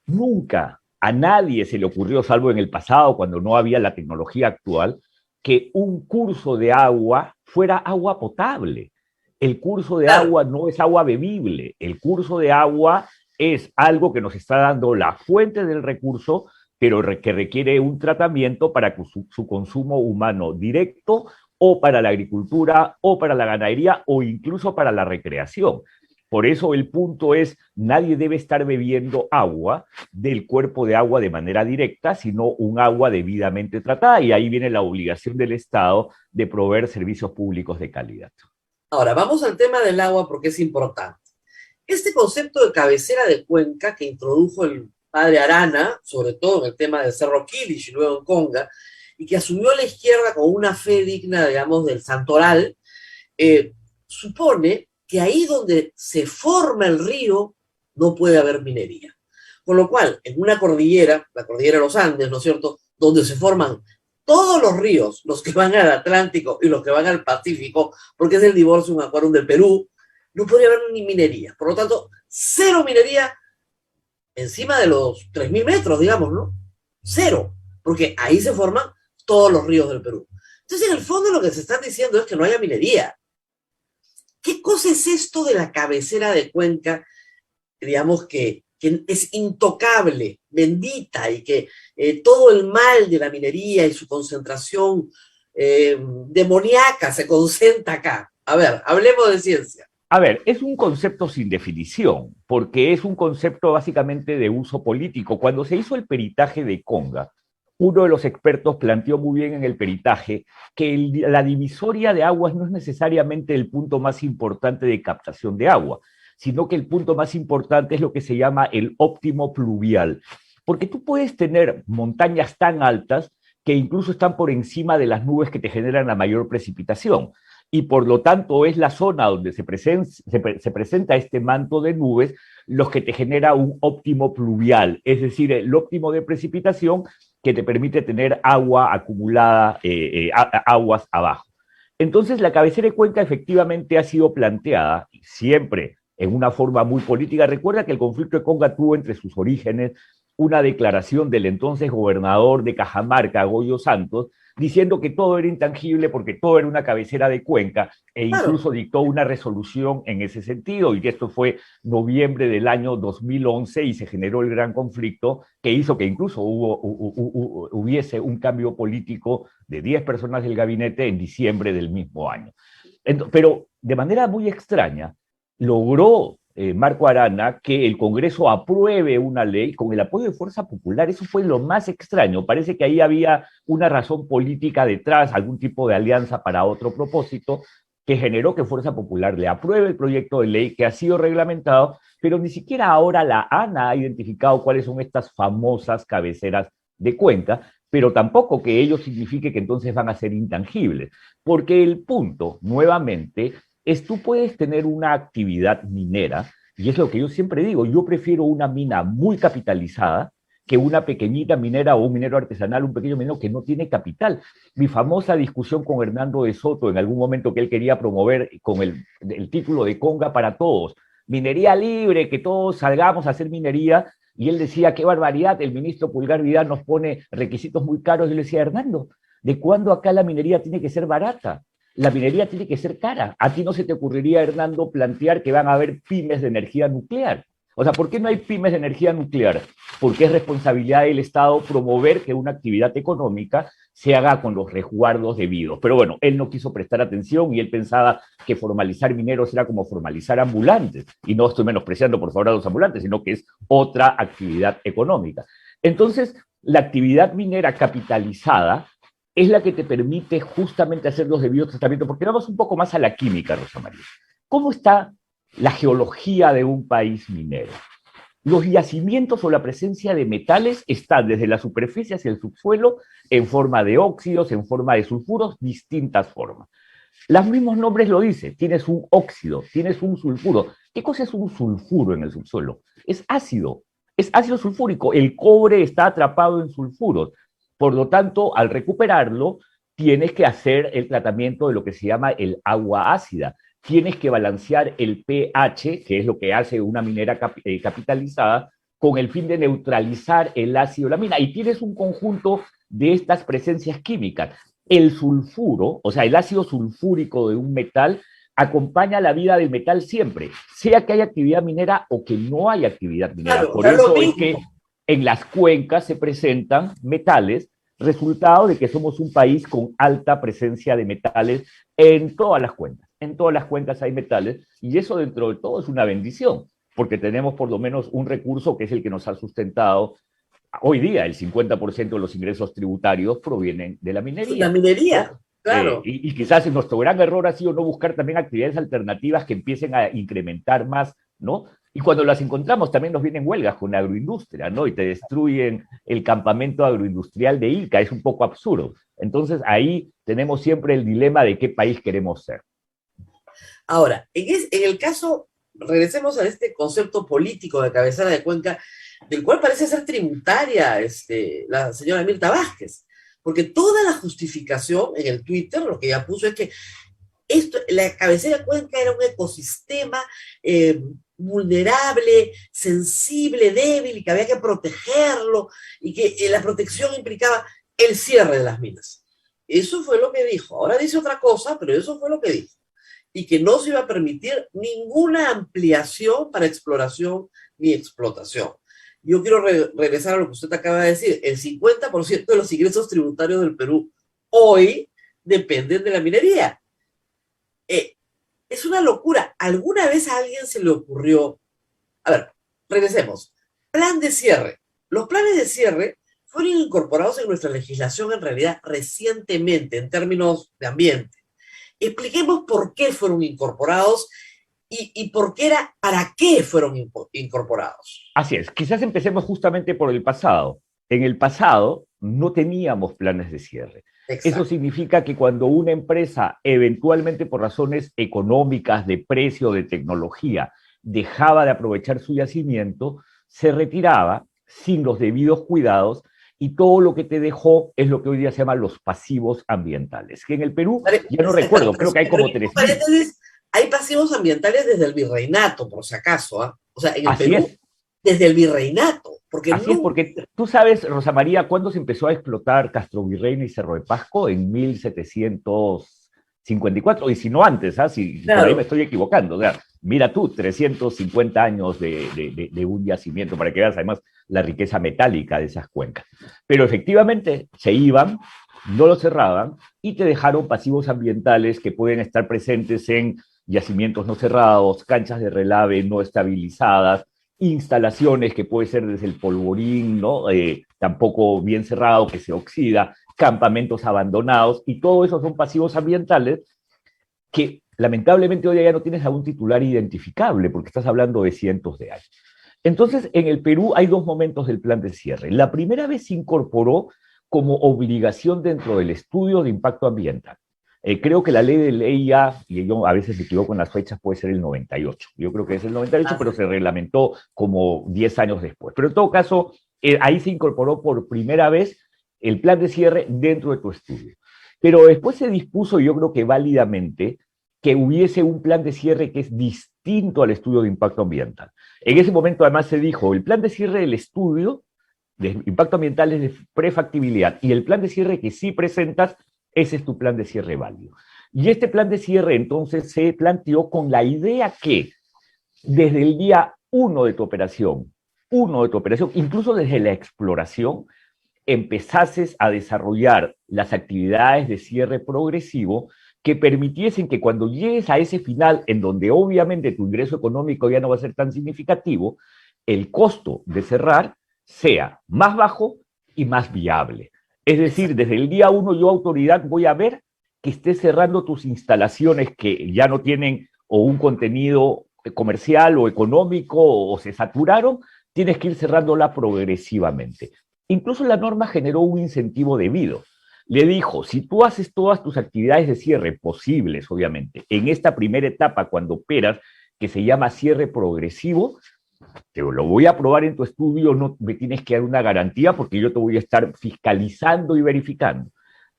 nunca a nadie se le ocurrió, salvo en el pasado, cuando no había la tecnología actual, que un curso de agua fuera agua potable. El curso de agua no es agua bebible, el curso de agua es algo que nos está dando la fuente del recurso, pero que requiere un tratamiento para su consumo humano directo, o para la agricultura, o para la ganadería, o incluso para la recreación. Por eso el punto es, nadie debe estar bebiendo agua del cuerpo de agua de manera directa, sino un agua debidamente tratada, y ahí viene la obligación del Estado de proveer servicios públicos de calidad. Ahora, vamos al tema del agua porque es importante. Este concepto de cabecera de cuenca que introdujo el padre Arana, sobre todo en el tema del Cerro Quilish y luego en Conga, y que asumió la izquierda con una fe digna, digamos, del santoral, supone que ahí donde se forma el río no puede haber minería. Con lo cual, en una cordillera, la cordillera de los Andes, ¿no es cierto?, donde se forman todos los ríos, los que van al Atlántico y los que van al Pacífico, porque es el divorcio, un acuerdo del Perú, no podría haber ni minería. Por lo tanto, cero minería encima de los 3000 metros, digamos, ¿no? Cero, porque ahí se forman todos los ríos del Perú. Entonces, en el fondo, lo que se está diciendo es que no haya minería. ¿Qué cosa es esto de la cabecera de cuenca, digamos, que es intocable, bendita, y que todo el mal de la minería y su concentración demoníaca se concentra acá? A ver, hablemos de ciencia. A ver, es un concepto sin definición, porque es un concepto básicamente de uso político. Cuando se hizo el peritaje de Conga, uno de los expertos planteó muy bien en el peritaje que la divisoria de aguas no es necesariamente el punto más importante de captación de agua, sino que el punto más importante es lo que se llama el óptimo pluvial. Porque tú puedes tener montañas tan altas que incluso están por encima de las nubes que te generan la mayor precipitación. y por lo tanto es la zona donde se presenta este manto de nubes los que te genera un óptimo pluvial, es decir, el óptimo de precipitación que te permite tener agua acumulada, aguas abajo. Entonces, la cabecera de Cuenca efectivamente ha sido planteada siempre en una forma muy política. Recuerda que el conflicto de Conga tuvo entre sus orígenes una declaración del entonces gobernador de Cajamarca, Goyo Santos, diciendo que todo era intangible porque todo era una cabecera de Cuenca, e incluso dictó una resolución en ese sentido, y que esto fue noviembre del año 2011 y se generó el gran conflicto que hizo que incluso hubiese un cambio político de 10 personas del gabinete en diciembre del mismo año. Pero de manera muy extraña, logró Marco Arana que el Congreso apruebe una ley con el apoyo de Fuerza Popular. Eso fue lo más extraño. Parece que ahí había una razón política detrás, algún tipo de alianza para otro propósito, que generó que Fuerza Popular le apruebe el proyecto de ley que ha sido reglamentado, pero ni siquiera ahora la ANA ha identificado cuáles son estas famosas cabeceras de Cuenca, pero tampoco que ello signifique que entonces van a ser intangibles, porque el punto, nuevamente, es tú puedes tener una actividad minera, y es lo que yo siempre digo, yo prefiero una mina muy capitalizada que una pequeñita minera o un minero artesanal, un pequeño minero que no tiene capital. Mi famosa discusión con Hernando de Soto en algún momento que él quería promover con el título de Conga para todos, minería libre, que todos salgamos a hacer minería, y él decía, qué barbaridad, el ministro Pulgar Vidal nos pone requisitos muy caros. Yo le decía, Hernando, ¿de cuándo acá la minería tiene que ser barata? La minería tiene que ser cara. A ti no se te ocurriría, Hernando, plantear que van a haber pymes de energía nuclear. O sea, ¿por qué no hay pymes de energía nuclear? Porque es responsabilidad del Estado promover que una actividad económica se haga con los resguardos debidos. Pero bueno, él no quiso prestar atención y él pensaba que formalizar mineros era como formalizar ambulantes. Y no estoy menospreciando, por favor, a los ambulantes, sino que es otra actividad económica. Entonces, la actividad minera capitalizada es la que te permite justamente hacer los debidos tratamientos, porque vamos un poco más a la química, Rosa María. ¿Cómo está la geología de un país minero? Los yacimientos o la presencia de metales están desde la superficie hacia el subsuelo en forma de óxidos, en forma de sulfuros, distintas formas. Los mismos nombres lo dicen, tienes un óxido, tienes un sulfuro. ¿Qué cosa es un sulfuro en el subsuelo? Es ácido sulfúrico, el cobre está atrapado en sulfuros. Por lo tanto, al recuperarlo, tienes que hacer el tratamiento de lo que se llama el agua ácida. Tienes que balancear el pH, que es lo que hace una minera capitalizada, con el fin de neutralizar el ácido de la mina. Y tienes un conjunto de estas presencias químicas. El sulfuro, o sea, el ácido sulfúrico de un metal, acompaña la vida del metal siempre, sea que haya actividad minera o que no haya actividad minera. Claro, por eso es que en las cuencas se presentan metales, resultado de que somos un país con alta presencia de metales en todas las cuencas. En todas las cuencas hay metales, y eso dentro de todo es una bendición, porque tenemos por lo menos un recurso que es el que nos ha sustentado. Hoy día el 50% de los ingresos tributarios provienen de la minería. La minería, claro. Y quizás nuestro gran error ha sido no buscar también actividades alternativas que empiecen a incrementar más, ¿no? Y cuando las encontramos también nos vienen huelgas con la agroindustria, ¿no? Y te destruyen el campamento agroindustrial de Ica, es un poco absurdo. Entonces ahí tenemos siempre el dilema de qué país queremos ser. Ahora, en el caso, regresemos a este concepto político de cabecera de Cuenca, del cual parece ser tributaria la señora Mirta Vázquez, porque toda la justificación en el Twitter, lo que ella puso es que la cabecera de Cuenca era un ecosistema vulnerable, sensible, débil, y que había que protegerlo, y que la protección implicaba el cierre de las minas. Eso fue lo que dijo. Ahora dice otra cosa, pero eso fue lo que dijo. Y que no se iba a permitir ninguna ampliación para exploración ni explotación. Yo quiero regresar a lo que usted acaba de decir. El 50% de los ingresos tributarios del Perú hoy dependen de la minería. Es una locura. ¿Alguna vez a alguien se le ocurrió? A ver, regresemos. Plan de cierre. Los planes de cierre fueron incorporados en nuestra legislación en realidad recientemente en términos de ambiente. Expliquemos por qué fueron incorporados y para qué fueron incorporados. Así es. Quizás empecemos justamente por el pasado. En el pasado, no teníamos planes de cierre. Exacto. Eso significa que cuando una empresa, eventualmente por razones económicas, de precio, de tecnología, dejaba de aprovechar su yacimiento, se retiraba sin los debidos cuidados y todo lo que te dejó es lo que hoy día se llama los pasivos ambientales, que en el Perú, ya no recuerdo, creo que hay como 3.000. Hay pasivos ambientales desde el virreinato, por si acaso, ¿ah? O sea, en el Así Perú, es. desde el virreinato. Porque Así es, porque tú sabes, Rosa María, ¿cuándo se empezó a explotar Castrovirreyna y Cerro de Pasco? En 1754, y si no antes, ¿ah? Si claro, por ahí me estoy equivocando. O sea, mira tú, 350 años de un yacimiento, para que veas además la riqueza metálica de esas cuencas. Pero efectivamente se iban, no lo cerraban y te dejaron pasivos ambientales que pueden estar presentes en yacimientos no cerrados, canchas de relave no estabilizadas, instalaciones que puede ser desde el polvorín, ¿no? Tampoco bien cerrado, que se oxida, campamentos abandonados, y todo eso son pasivos ambientales que lamentablemente hoy ya no tienes a un titular identificable, porque estás hablando de cientos de años. Entonces, en el Perú hay dos momentos del plan de cierre. La primera vez se incorporó como obligación dentro del estudio de impacto ambiental. Creo que la ley de EIA, y yo a veces me equivoco en las fechas, puede ser el 98. Yo creo que es el 98, pero se reglamentó como 10 años después. Pero en todo caso, ahí se incorporó por primera vez el plan de cierre dentro de tu estudio. Pero después se dispuso, yo creo que válidamente, que hubiese un plan de cierre que es distinto al estudio de impacto ambiental. En ese momento además se dijo, el plan de cierre del estudio de impacto ambiental es de prefactibilidad, y el plan de cierre que sí presentas, ese es tu plan de cierre válido. Y este plan de cierre entonces se planteó con la idea que desde el día 1 de tu operación, incluso desde la exploración, empezases a desarrollar las actividades de cierre progresivo que permitiesen que cuando llegues a ese final, en donde obviamente tu ingreso económico ya no va a ser tan significativo, el costo de cerrar sea más bajo y más viable. Es decir, desde el día 1 yo, autoridad, voy a ver que estés cerrando tus instalaciones que ya no tienen o un contenido comercial o económico o se saturaron, tienes que ir cerrándola progresivamente. Incluso la norma generó un incentivo debido. Le dijo, si tú haces todas tus actividades de cierre posibles, obviamente, en esta primera etapa cuando operas, que se llama cierre progresivo, te lo voy a probar en tu estudio, no me tienes que dar una garantía porque yo te voy a estar fiscalizando y verificando.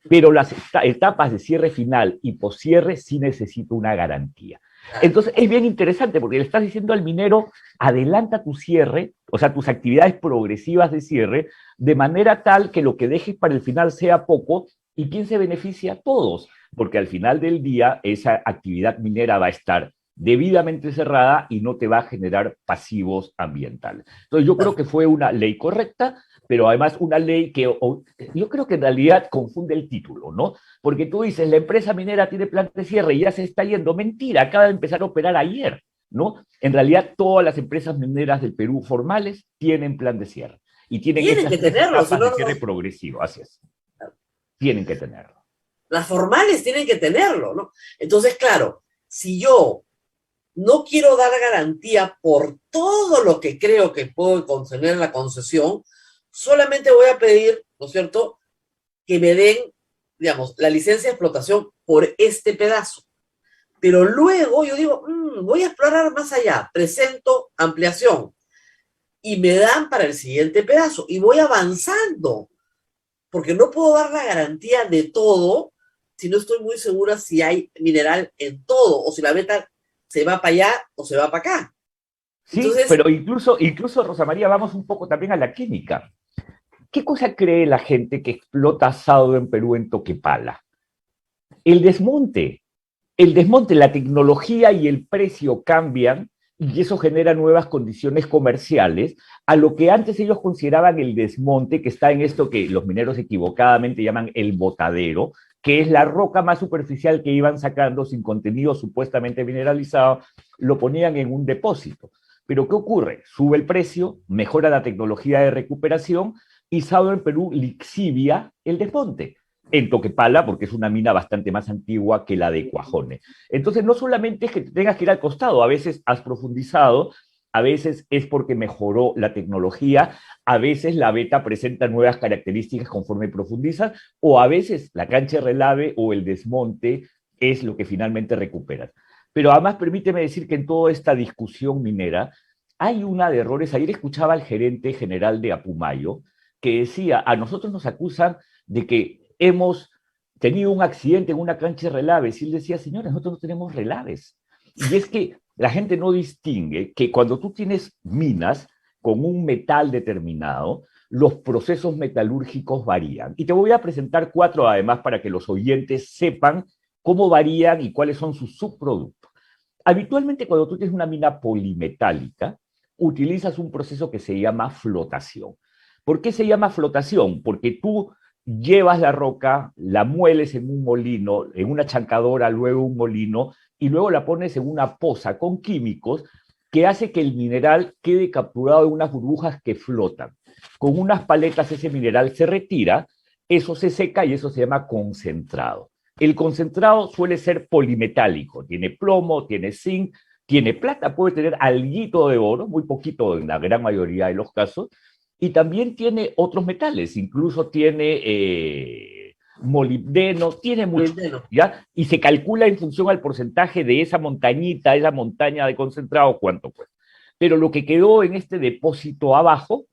Pero las etapas de cierre final y poscierre sí necesito una garantía. Entonces es bien interesante porque le estás diciendo al minero, adelanta tu cierre, o sea, tus actividades progresivas de cierre, de manera tal que lo que dejes para el final sea poco. ¿Y quién se beneficia? Todos, porque al final del día esa actividad minera va a estar debidamente cerrada y no te va a generar pasivos ambientales. Entonces yo creo que fue una ley correcta, pero además una ley que yo creo que en realidad confunde el título, ¿no? Porque tú dices, la empresa minera tiene plan de cierre y ya se está yendo. Mentira, acaba de empezar a operar ayer, ¿no? En realidad todas las empresas mineras del Perú formales tienen plan de cierre. Y tienen que tenerlo, etapas de cierre progresivo, así es. Tienen que tenerlo. Las formales tienen que tenerlo, ¿no? Entonces, claro, si yo no quiero dar garantía por todo lo que creo que puedo contener la concesión, solamente voy a pedir, ¿no es cierto?, que me den, digamos, la licencia de explotación por este pedazo. Pero luego yo digo, voy a explorar más allá, presento ampliación y me dan para el siguiente pedazo y voy avanzando, porque no puedo dar la garantía de todo si no estoy muy segura si hay mineral en todo o si la beta se va para allá o se va para acá. Sí, entonces, pero incluso, Rosa María, vamos un poco también a la química. ¿Qué cosa cree la gente que explota asado en Perú en Toquepala? El desmonte, la tecnología y el precio cambian y eso genera nuevas condiciones comerciales a lo que antes ellos consideraban el desmonte, que está en esto que los mineros equivocadamente llaman el botadero, que es la roca más superficial que iban sacando sin contenido supuestamente mineralizado, lo ponían en un depósito. Pero ¿qué ocurre? Sube el precio, mejora la tecnología de recuperación y Sado en Perú lixivia el desmonte. En Toquepala, porque es una mina bastante más antigua que la de Cuajone. Entonces, no solamente es que te tengas que ir al costado, a veces has profundizado a veces es porque mejoró la tecnología, a veces la beta presenta nuevas características conforme profundiza, o a veces la cancha de relave o el desmonte es lo que finalmente recuperas. Pero además permíteme decir que en toda esta discusión minera hay una de errores. Ayer escuchaba al gerente general de Apumayo que decía, a nosotros nos acusan de que hemos tenido un accidente en una cancha de relaves. Y él decía, señores, nosotros no tenemos relaves. Y es que la gente no distingue que cuando tú tienes minas con un metal determinado, los procesos metalúrgicos varían. Y te voy a presentar 4 además para que los oyentes sepan cómo varían y cuáles son sus subproductos. Habitualmente cuando tú tienes una mina polimetálica, utilizas un proceso que se llama flotación. ¿Por qué se llama flotación? Porque tú llevas la roca, la mueles en un molino, en una chancadora, luego un molino, y luego la pones en una poza con químicos que hace que el mineral quede capturado en unas burbujas que flotan. Con unas paletas ese mineral se retira, eso se seca y eso se llama concentrado. El concentrado suele ser polimetálico, tiene plomo, tiene zinc, tiene plata, puede tener alguito de oro, muy poquito en la gran mayoría de los casos, y también tiene otros metales, incluso tiene molibdeno, tiene mucho, ¿ya? Y se calcula en función al porcentaje de esa montañita, esa montaña de concentrado, cuánto cuesta. Pero lo que quedó en este depósito abajo,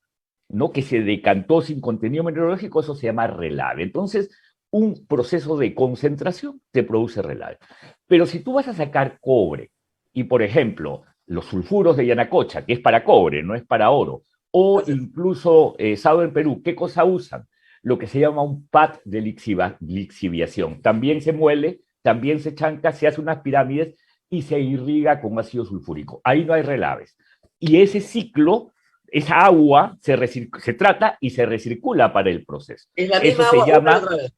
¿no? Que se decantó sin contenido mineralógico, eso se llama relave. Entonces, un proceso de concentración te produce relave. Pero si tú vas a sacar cobre, y por ejemplo, los sulfuros de Yanacocha, que es para cobre, no es para oro, o incluso Sado en Perú, ¿qué cosa usan? Lo que se llama un pad de lixiviación. También se muele, también se chanca, se hace unas pirámides y se irriga con ácido sulfúrico. Ahí no hay relaves. Y ese ciclo, esa agua se trata y se recircula para el proceso. Es la misma agua, otra vez.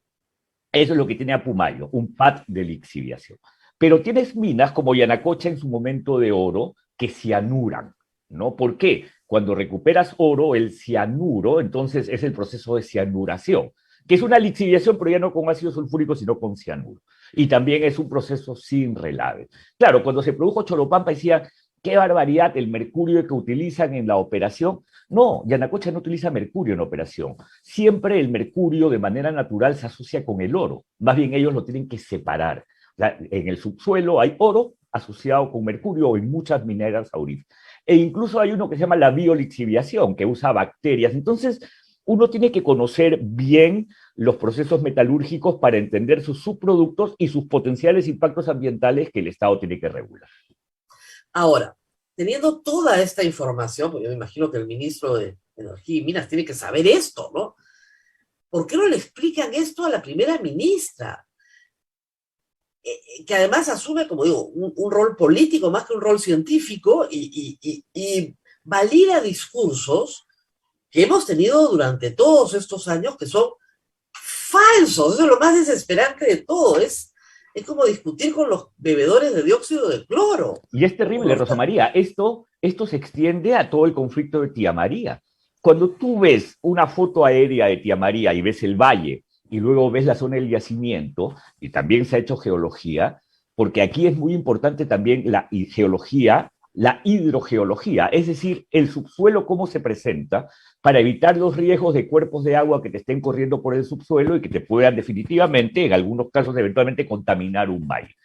Eso es lo que tiene Apumayo, un pad de lixiviación. Pero tienes minas como Yanacocha en su momento de oro que cianuran, ¿no? ¿Por qué? Cuando recuperas oro, el cianuro, entonces es el proceso de cianuración, que es una lixiviación, pero ya no con ácido sulfúrico, sino con cianuro. Y también es un proceso sin relave. Claro, cuando se produjo Cholopampa decían, qué barbaridad el mercurio que utilizan en la operación. No, Yanacocha no utiliza mercurio en operación. Siempre el mercurio de manera natural se asocia con el oro. Más bien ellos lo tienen que separar. En el subsuelo hay oro asociado con mercurio en muchas mineras auríferas. E incluso hay uno que se llama la biolixiviación, que usa bacterias. Entonces, uno tiene que conocer bien los procesos metalúrgicos para entender sus subproductos y sus potenciales impactos ambientales que el Estado tiene que regular. Ahora, teniendo toda esta información, porque yo me imagino que el ministro de Energía y Minas tiene que saber esto, ¿no? ¿Por qué no le explican esto a la primera ministra? Que además asume, como digo, un rol político más que un rol científico y valida discursos que hemos tenido durante todos estos años que son falsos. Eso es lo más desesperante de todo. Es como discutir con los bebedores de dióxido de cloro. Y es terrible, Rosa María. Esto se extiende a todo el conflicto de Tía María. Cuando tú ves una foto aérea de Tía María y ves el valle, y luego ves la zona del yacimiento, y también se ha hecho geología, porque aquí es muy importante también la geología, la hidrogeología, es decir, el subsuelo cómo se presenta para evitar los riesgos de cuerpos de agua que te estén corriendo por el subsuelo y que te puedan definitivamente, en algunos casos, eventualmente contaminar un valle.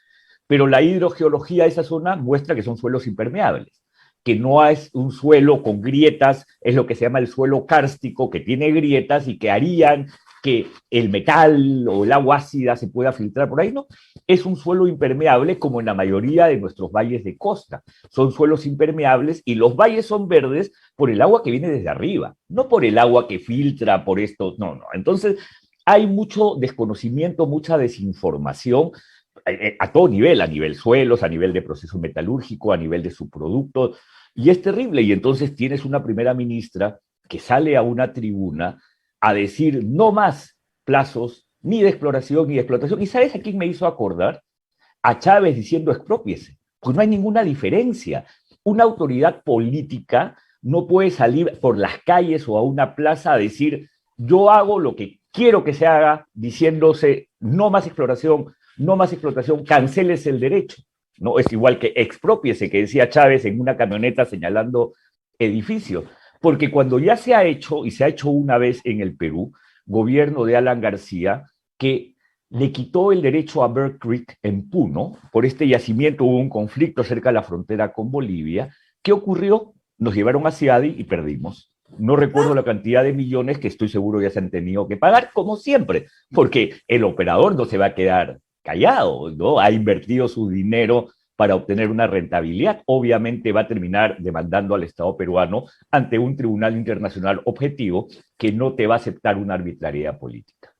Pero la hidrogeología de esa zona muestra que son suelos impermeables, que no es un suelo con grietas, es lo que se llama el suelo kárstico, que tiene grietas y que harían que el metal o el agua ácida se pueda filtrar por ahí, no. Es un suelo impermeable como en la mayoría de nuestros valles de costa. Son suelos impermeables y los valles son verdes por el agua que viene desde arriba, no por el agua que filtra por esto, no. Entonces, hay mucho desconocimiento, mucha desinformación a todo nivel, a nivel suelos, a nivel de proceso metalúrgico, a nivel de subproductos, y es terrible. Y entonces tienes una primera ministra que sale a una tribuna a decir no más plazos ni de exploración ni de explotación. ¿Y sabes a quién me hizo acordar? A Chávez diciendo exprópiese. Pues no hay ninguna diferencia. Una autoridad política no puede salir por las calles o a una plaza a decir yo hago lo que quiero que se haga, diciéndose no más exploración, no más explotación, canceles el derecho. ¿no? Es igual que exprópiese, que decía Chávez en una camioneta señalando edificios. Porque cuando ya se ha hecho, y se ha hecho una vez en el Perú, gobierno de Alan García, que le quitó el derecho a Bear Creek en Puno, por este yacimiento hubo un conflicto cerca de la frontera con Bolivia. ¿Qué ocurrió? Nos llevaron a Ciadi y perdimos. No recuerdo la cantidad de millones que estoy seguro ya se han tenido que pagar, como siempre, porque el operador no se va a quedar callado, ¿no? Ha invertido su dinero para obtener una rentabilidad. Obviamente va a terminar demandando al Estado peruano ante un tribunal internacional objetivo que no te va a aceptar una arbitrariedad política.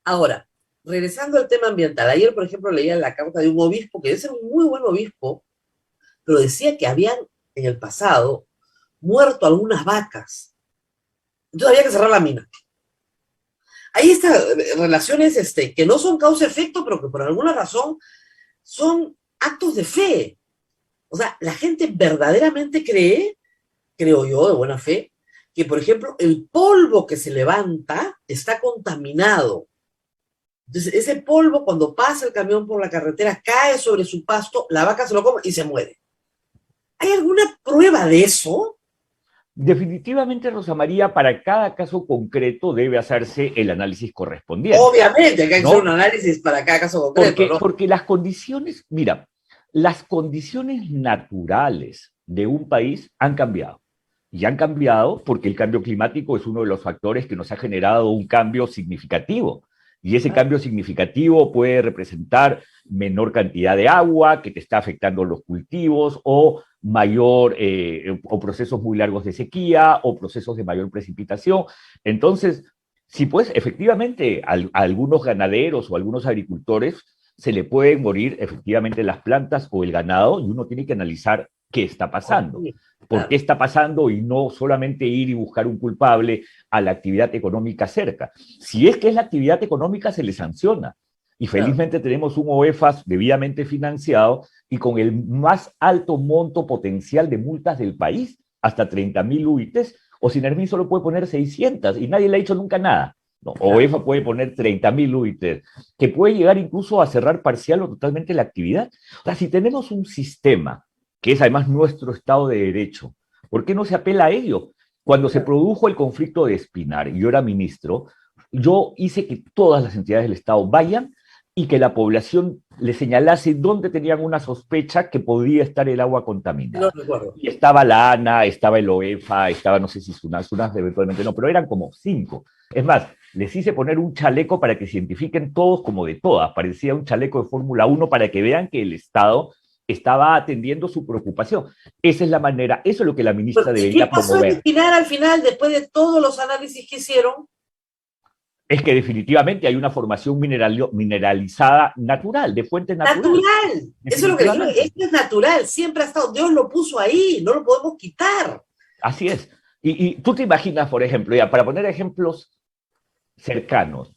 Ahora, regresando al tema ambiental, ayer, por ejemplo, leía la carta de un obispo, que debe ser un muy buen obispo, pero decía que habían en el pasado muerto algunas vacas. Entonces había que cerrar la mina. Hay estas relaciones que no son causa-efecto, pero que por alguna razón son actos de fe. O sea, la gente verdaderamente cree, creo yo, de buena fe, que, por ejemplo, el polvo que se levanta está contaminado. Entonces, ese polvo, cuando pasa el camión por la carretera, cae sobre su pasto, la vaca se lo come y se muere. ¿Hay alguna prueba de eso? Definitivamente, Rosa María, para cada caso concreto debe hacerse el análisis correspondiente. Obviamente, hay que ¿no? hacer un análisis para cada caso concreto, ¿no? Porque las condiciones, mira, las condiciones naturales de un país han cambiado. Y han cambiado porque el cambio climático es uno de los factores que nos ha generado un cambio significativo. Y ese cambio significativo puede representar menor cantidad de agua que te está afectando los cultivos o o procesos muy largos de sequía o procesos de mayor precipitación. Entonces, sí, pues efectivamente a algunos ganaderos o a algunos agricultores se le pueden morir efectivamente las plantas o el ganado y uno tiene que analizar qué está pasando. ¿Por qué está pasando? Y no solamente ir y buscar un culpable a la actividad económica cerca. Si es que es la actividad económica, se le sanciona. Y felizmente tenemos un OEFAS debidamente financiado y con el más alto monto potencial de multas del país, hasta 30.000 UITs, o Sinermin solo puede poner 600 y nadie le ha dicho nunca nada. No, OEFA puede poner 30.000 UITs, que puede llegar incluso a cerrar parcial o totalmente la actividad. O sea, si tenemos un sistema que es además nuestro Estado de Derecho, ¿por qué no se apela a ello? Cuando se produjo el conflicto de Espinar y yo era ministro, yo hice que todas las entidades del Estado vayan y que la población le señalase dónde tenían una sospecha que podía estar el agua contaminada. No recuerdo. Y estaba la ANA, estaba el OEFA, estaba no sé si Sunas eventualmente no, pero eran como 5. Es más, les hice poner un chaleco para que se identifiquen todos como de todas, parecía un chaleco de Fórmula 1 para que vean que el Estado estaba atendiendo su preocupación. Esa es la manera, eso es lo que la ministra debería promover. ¿Qué pasó al final, después de todos los análisis que hicieron? Es que definitivamente hay una formación mineralizada natural, de fuente natural. ¡Natural! Eso es lo que digo, esto es natural, siempre ha estado, Dios lo puso ahí, no lo podemos quitar. Así es. Y tú te imaginas, por ejemplo, ya para poner ejemplos cercanos,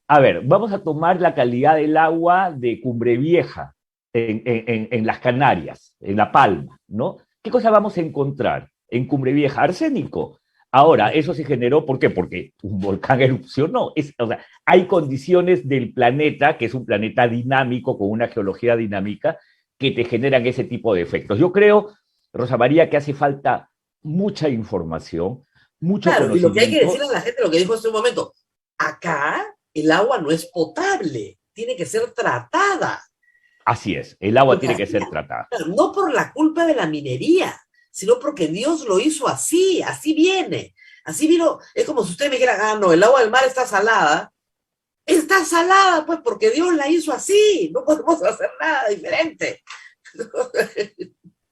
a ver, vamos a tomar la calidad del agua de Cumbre Vieja, en las Canarias, en La Palma, ¿no? ¿Qué cosa vamos a encontrar en Cumbre Vieja? Arsénico. Ahora, eso se generó, ¿por qué? Porque un volcán erupcionó. O sea, hay condiciones del planeta, que es un planeta dinámico, con una geología dinámica, que te generan ese tipo de efectos. Yo creo, Rosa María, que hace falta mucha información, mucho conocimiento. Y lo que hay que decirle a la gente, lo que dijo hace un momento, acá el agua no es potable, tiene que ser tratada. Así es, el agua tiene que ser tratada. No por la culpa de la minería, sino porque Dios lo hizo así, así viene. Así vino, es como si usted me dijera, no, el agua del mar está salada. Está salada, pues, porque Dios la hizo así. No podemos hacer nada diferente.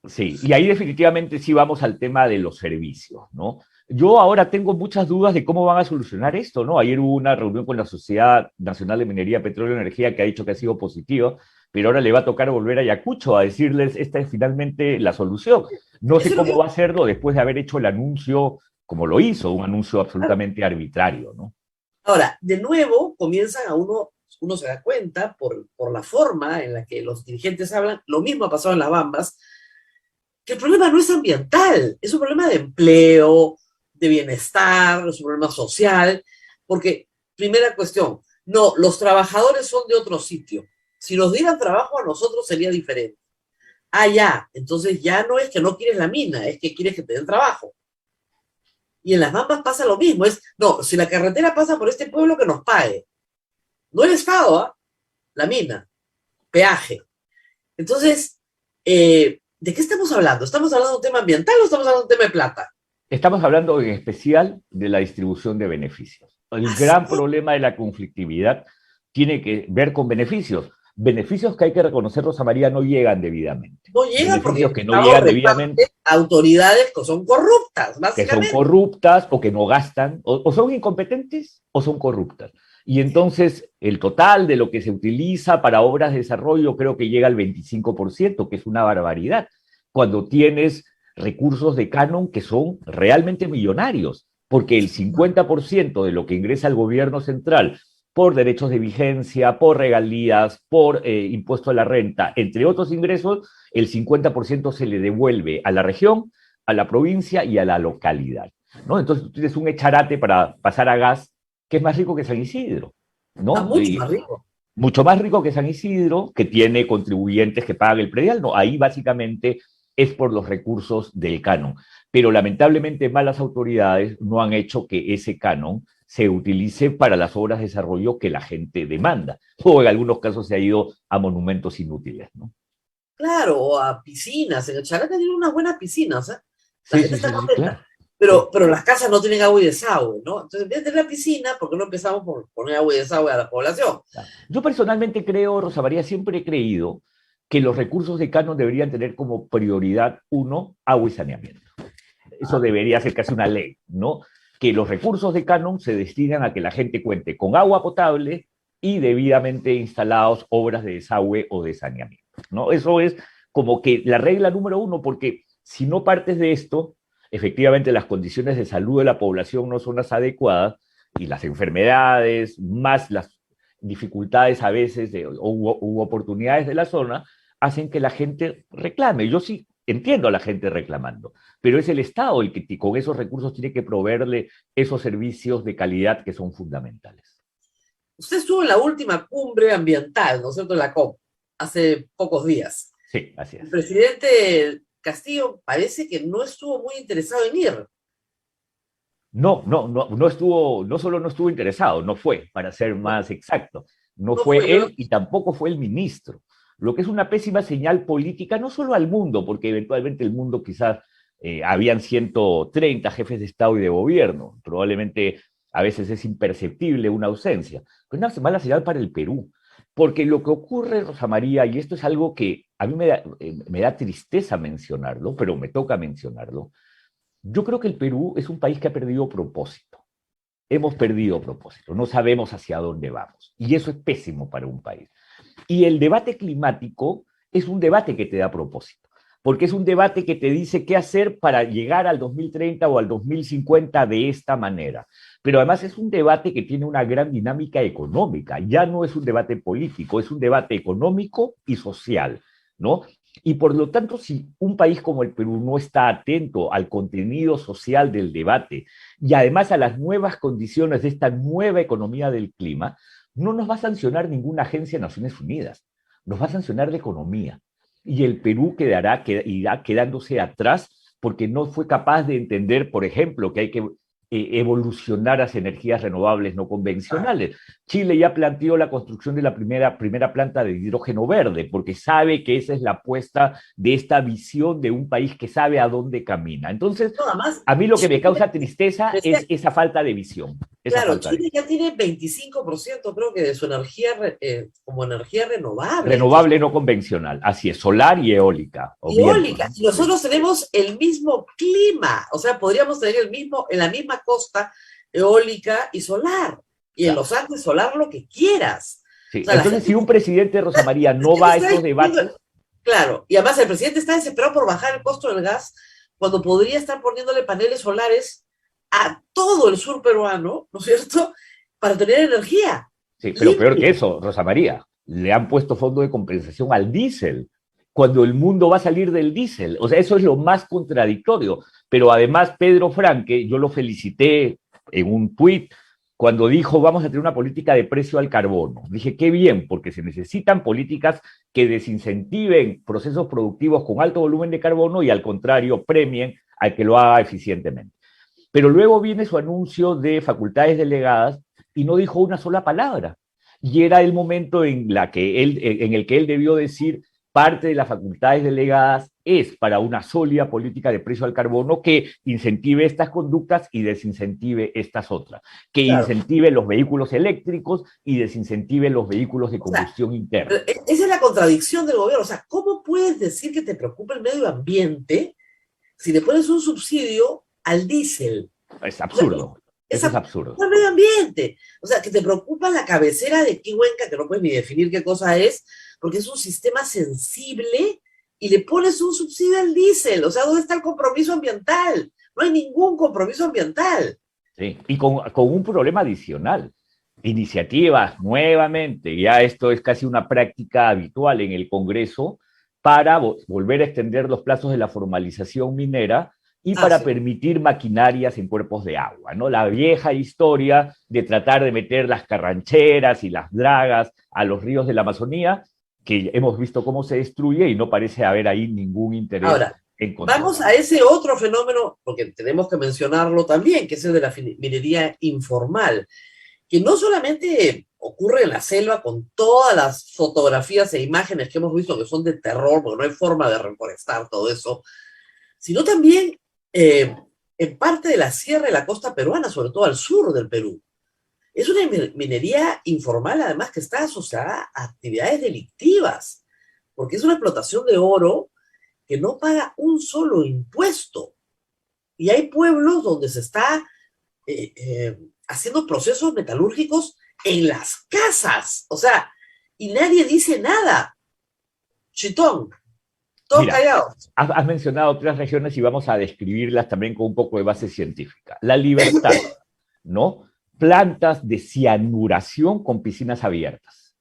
Sí, y ahí definitivamente sí vamos al tema de los servicios, ¿no? Yo ahora tengo muchas dudas de cómo van a solucionar esto, ¿no? Ayer hubo una reunión con la Sociedad Nacional de Minería, Petróleo y Energía que ha dicho que ha sido positiva, pero ahora le va a tocar volver a Ayacucho a decirles esta es finalmente la solución. No sé cómo va a hacerlo después de haber hecho el anuncio como lo hizo, un anuncio absolutamente arbitrario, ¿no? Ahora, de nuevo, comienzan a uno se da cuenta por la forma en la que los dirigentes hablan, lo mismo ha pasado en las Bambas, que el problema no es ambiental, es un problema de empleo, de bienestar, es un problema social, porque, primera cuestión, no, los trabajadores son de otro sitio. Si nos dieran trabajo a nosotros sería diferente. Ah, ya, entonces ya no es que no quieres la mina, es que quieres que te den trabajo. Y en las Bambas pasa lo mismo, no, si la carretera pasa por este pueblo que nos pague. No el Estado, ¿ah? La mina, peaje. Entonces, ¿de qué estamos hablando? ¿Estamos hablando de un tema ambiental o estamos hablando de un tema de plata? Estamos hablando en especial de la distribución de beneficios. El Así gran es. problema de la conflictividad tiene que ver con beneficios. Beneficios que hay que reconocer, Rosa María, no llegan debidamente. No llega Beneficios porque que el no Estado llegan debidamente, reparte autoridades que son corruptas, que son básicamente. corruptas o que no gastan, o son incompetentes o son corruptas. Y entonces el total de lo que se utiliza para obras de desarrollo creo que llega al 25%, que es una barbaridad, cuando tienes recursos de canon que son realmente millonarios, porque el 50% de lo que ingresa al gobierno central por derechos de vigencia, por regalías, por impuesto a la renta, entre otros ingresos, el 50% se le devuelve a la región, a la provincia y a la localidad, ¿no? Entonces tú tienes un echarate para pasar a gas que es más rico que San Isidro, Está ¿no? mucho más rico. Mucho más rico que San Isidro, que tiene contribuyentes que pagan el predial, no, ahí básicamente es por los recursos del canon. Pero lamentablemente malas autoridades no han hecho que ese canon se utilice para las obras de desarrollo que la gente demanda, o en algunos casos se ha ido a monumentos inútiles, ¿no? Claro, o a piscinas. En el Charata tiene unas buenas piscinas, ¿eh? La Sí, gente sí, está sí, sí, contenta. claro. Sí. Pero las casas no tienen agua y desagüe, ¿no? Entonces, en vez de tener la piscina, ¿por qué no empezamos por poner agua y desagüe a la población? Yo personalmente creo, Rosa María, siempre he creído que los recursos de canon deberían tener como prioridad uno, agua y saneamiento. Eso debería ser casi una ley, ¿no? Que los recursos de canon se destinan a que la gente cuente con agua potable y debidamente instalados obras de desagüe o de saneamiento, ¿no? Eso es como que la regla número uno, porque si no partes de esto, efectivamente las condiciones de salud de la población no son las adecuadas y las enfermedades, más las dificultades a veces u oportunidades de la zona, hacen que la gente reclame. Yo sí entiendo a la gente reclamando, pero es el Estado el que con esos recursos tiene que proveerle esos servicios de calidad que son fundamentales. Usted estuvo en la última cumbre ambiental, ¿no es cierto?, en la COP, hace pocos días. Sí, así El es. presidente Castillo parece que no estuvo muy interesado en ir. No estuvo, no solo no estuvo interesado, no fue, para ser No, más exacto. No no fue fue yo. él y tampoco fue el ministro. Lo que es una pésima señal política, no solo al mundo, porque eventualmente el mundo quizás habían 130 jefes de Estado y de gobierno, probablemente a veces es imperceptible una ausencia, pero una mala señal para el Perú, porque lo que ocurre, Rosa María, y esto es algo que a mí me da tristeza mencionarlo, pero me toca mencionarlo, yo creo que el Perú es un país que ha perdido propósito. Hemos perdido propósito, no sabemos hacia dónde vamos, y eso es pésimo para un país. Y el debate climático es un debate que te da propósito, porque es un debate que te dice qué hacer para llegar al 2030 o al 2050 de esta manera. Pero además es un debate que tiene una gran dinámica económica, ya no es un debate político, es un debate económico y social, ¿no? Y por lo tanto, si un país como el Perú no está atento al contenido social del debate y además a las nuevas condiciones de esta nueva economía del clima, no nos va a sancionar ninguna agencia de Naciones Unidas, nos va a sancionar la economía. Y el Perú irá quedándose atrás porque no fue capaz de entender, por ejemplo, que hay que evolucionar hacia energías renovables no convencionales. Chile ya planteó la construcción de la primera planta de hidrógeno verde, porque sabe que esa es la apuesta de esta visión de un país que sabe a dónde camina. Entonces, No, además, a mí lo que me Chile, causa tristeza es esa falta de visión. Esa claro, falta de Chile ya tiene 25%, creo que de su energía como energía renovable. Entonces, renovable no convencional, así es, solar y eólica, o viento, eólica. ¿no? Y nosotros tenemos el mismo clima, o sea, podríamos tener en la misma costa eólica y solar. Y en Claro. los Andes solar lo que quieras. Sí. O sea, la Entonces, gente, si un presidente, Rosa María, la no gente va a está estos discutiendo, debates, claro, y además el presidente está desesperado por bajar el costo del gas cuando podría estar poniéndole paneles solares a todo el sur peruano, ¿no es cierto?, para tener energía sí, pero peor que limpia. eso, Rosa María, le han puesto fondo de compensación al diésel, cuando el mundo va a salir del diésel. O sea, eso es lo más contradictorio. Pero además, Pedro Franque, yo lo felicité en un tuit, cuando dijo vamos a tener una política de precio al carbono. Dije, qué bien, porque se necesitan políticas que desincentiven procesos productivos con alto volumen de carbono y al contrario premien al que lo haga eficientemente. Pero luego viene su anuncio de facultades delegadas y no dijo una sola palabra. Y era el momento en el que él debió decir parte de las facultades delegadas es para una sólida política de precio al carbono que incentive estas conductas y desincentive estas otras, que incentive los vehículos eléctricos y desincentive los vehículos de combustión interna. Esa es la contradicción del gobierno. O sea, ¿cómo puedes decir que te preocupa el medio ambiente si le pones un subsidio al diésel? Es absurdo. Eso es absurdo. El medio ambiente. O sea, que te preocupa la cabecera de Kihuenca, que no puedes ni definir qué cosa es, porque es un sistema sensible y le pones un subsidio al diésel. O sea, ¿dónde está el compromiso ambiental? No hay ningún compromiso ambiental. Sí, y con un problema adicional. Iniciativas, nuevamente, ya esto es casi una práctica habitual en el Congreso, para volver a extender los plazos de la formalización minera y para permitir maquinarias en cuerpos de agua, ¿no? La vieja historia de tratar de meter las carrancheras y las dragas a los ríos de la Amazonía, que hemos visto cómo se destruye y no parece haber ahí ningún interés. Ahora, en control. Vamos a ese otro fenómeno, porque tenemos que mencionarlo también, que es el de la minería informal, que no solamente ocurre en la selva con todas las fotografías e imágenes que hemos visto que son de terror, porque no hay forma de reforestar todo eso, sino también en parte de la sierra y la costa peruana, sobre todo al sur del Perú. Es una minería informal, además, que está asociada a actividades delictivas, porque es una explotación de oro que no paga un solo impuesto. Y hay pueblos donde se está haciendo procesos metalúrgicos en las casas. O sea, y nadie dice nada. Chitón. Todos callados. Has mencionado 3 regiones y vamos a describirlas también con un poco de base científica. La Libertad, ¿no? Plantas de cianuración con piscinas abiertas.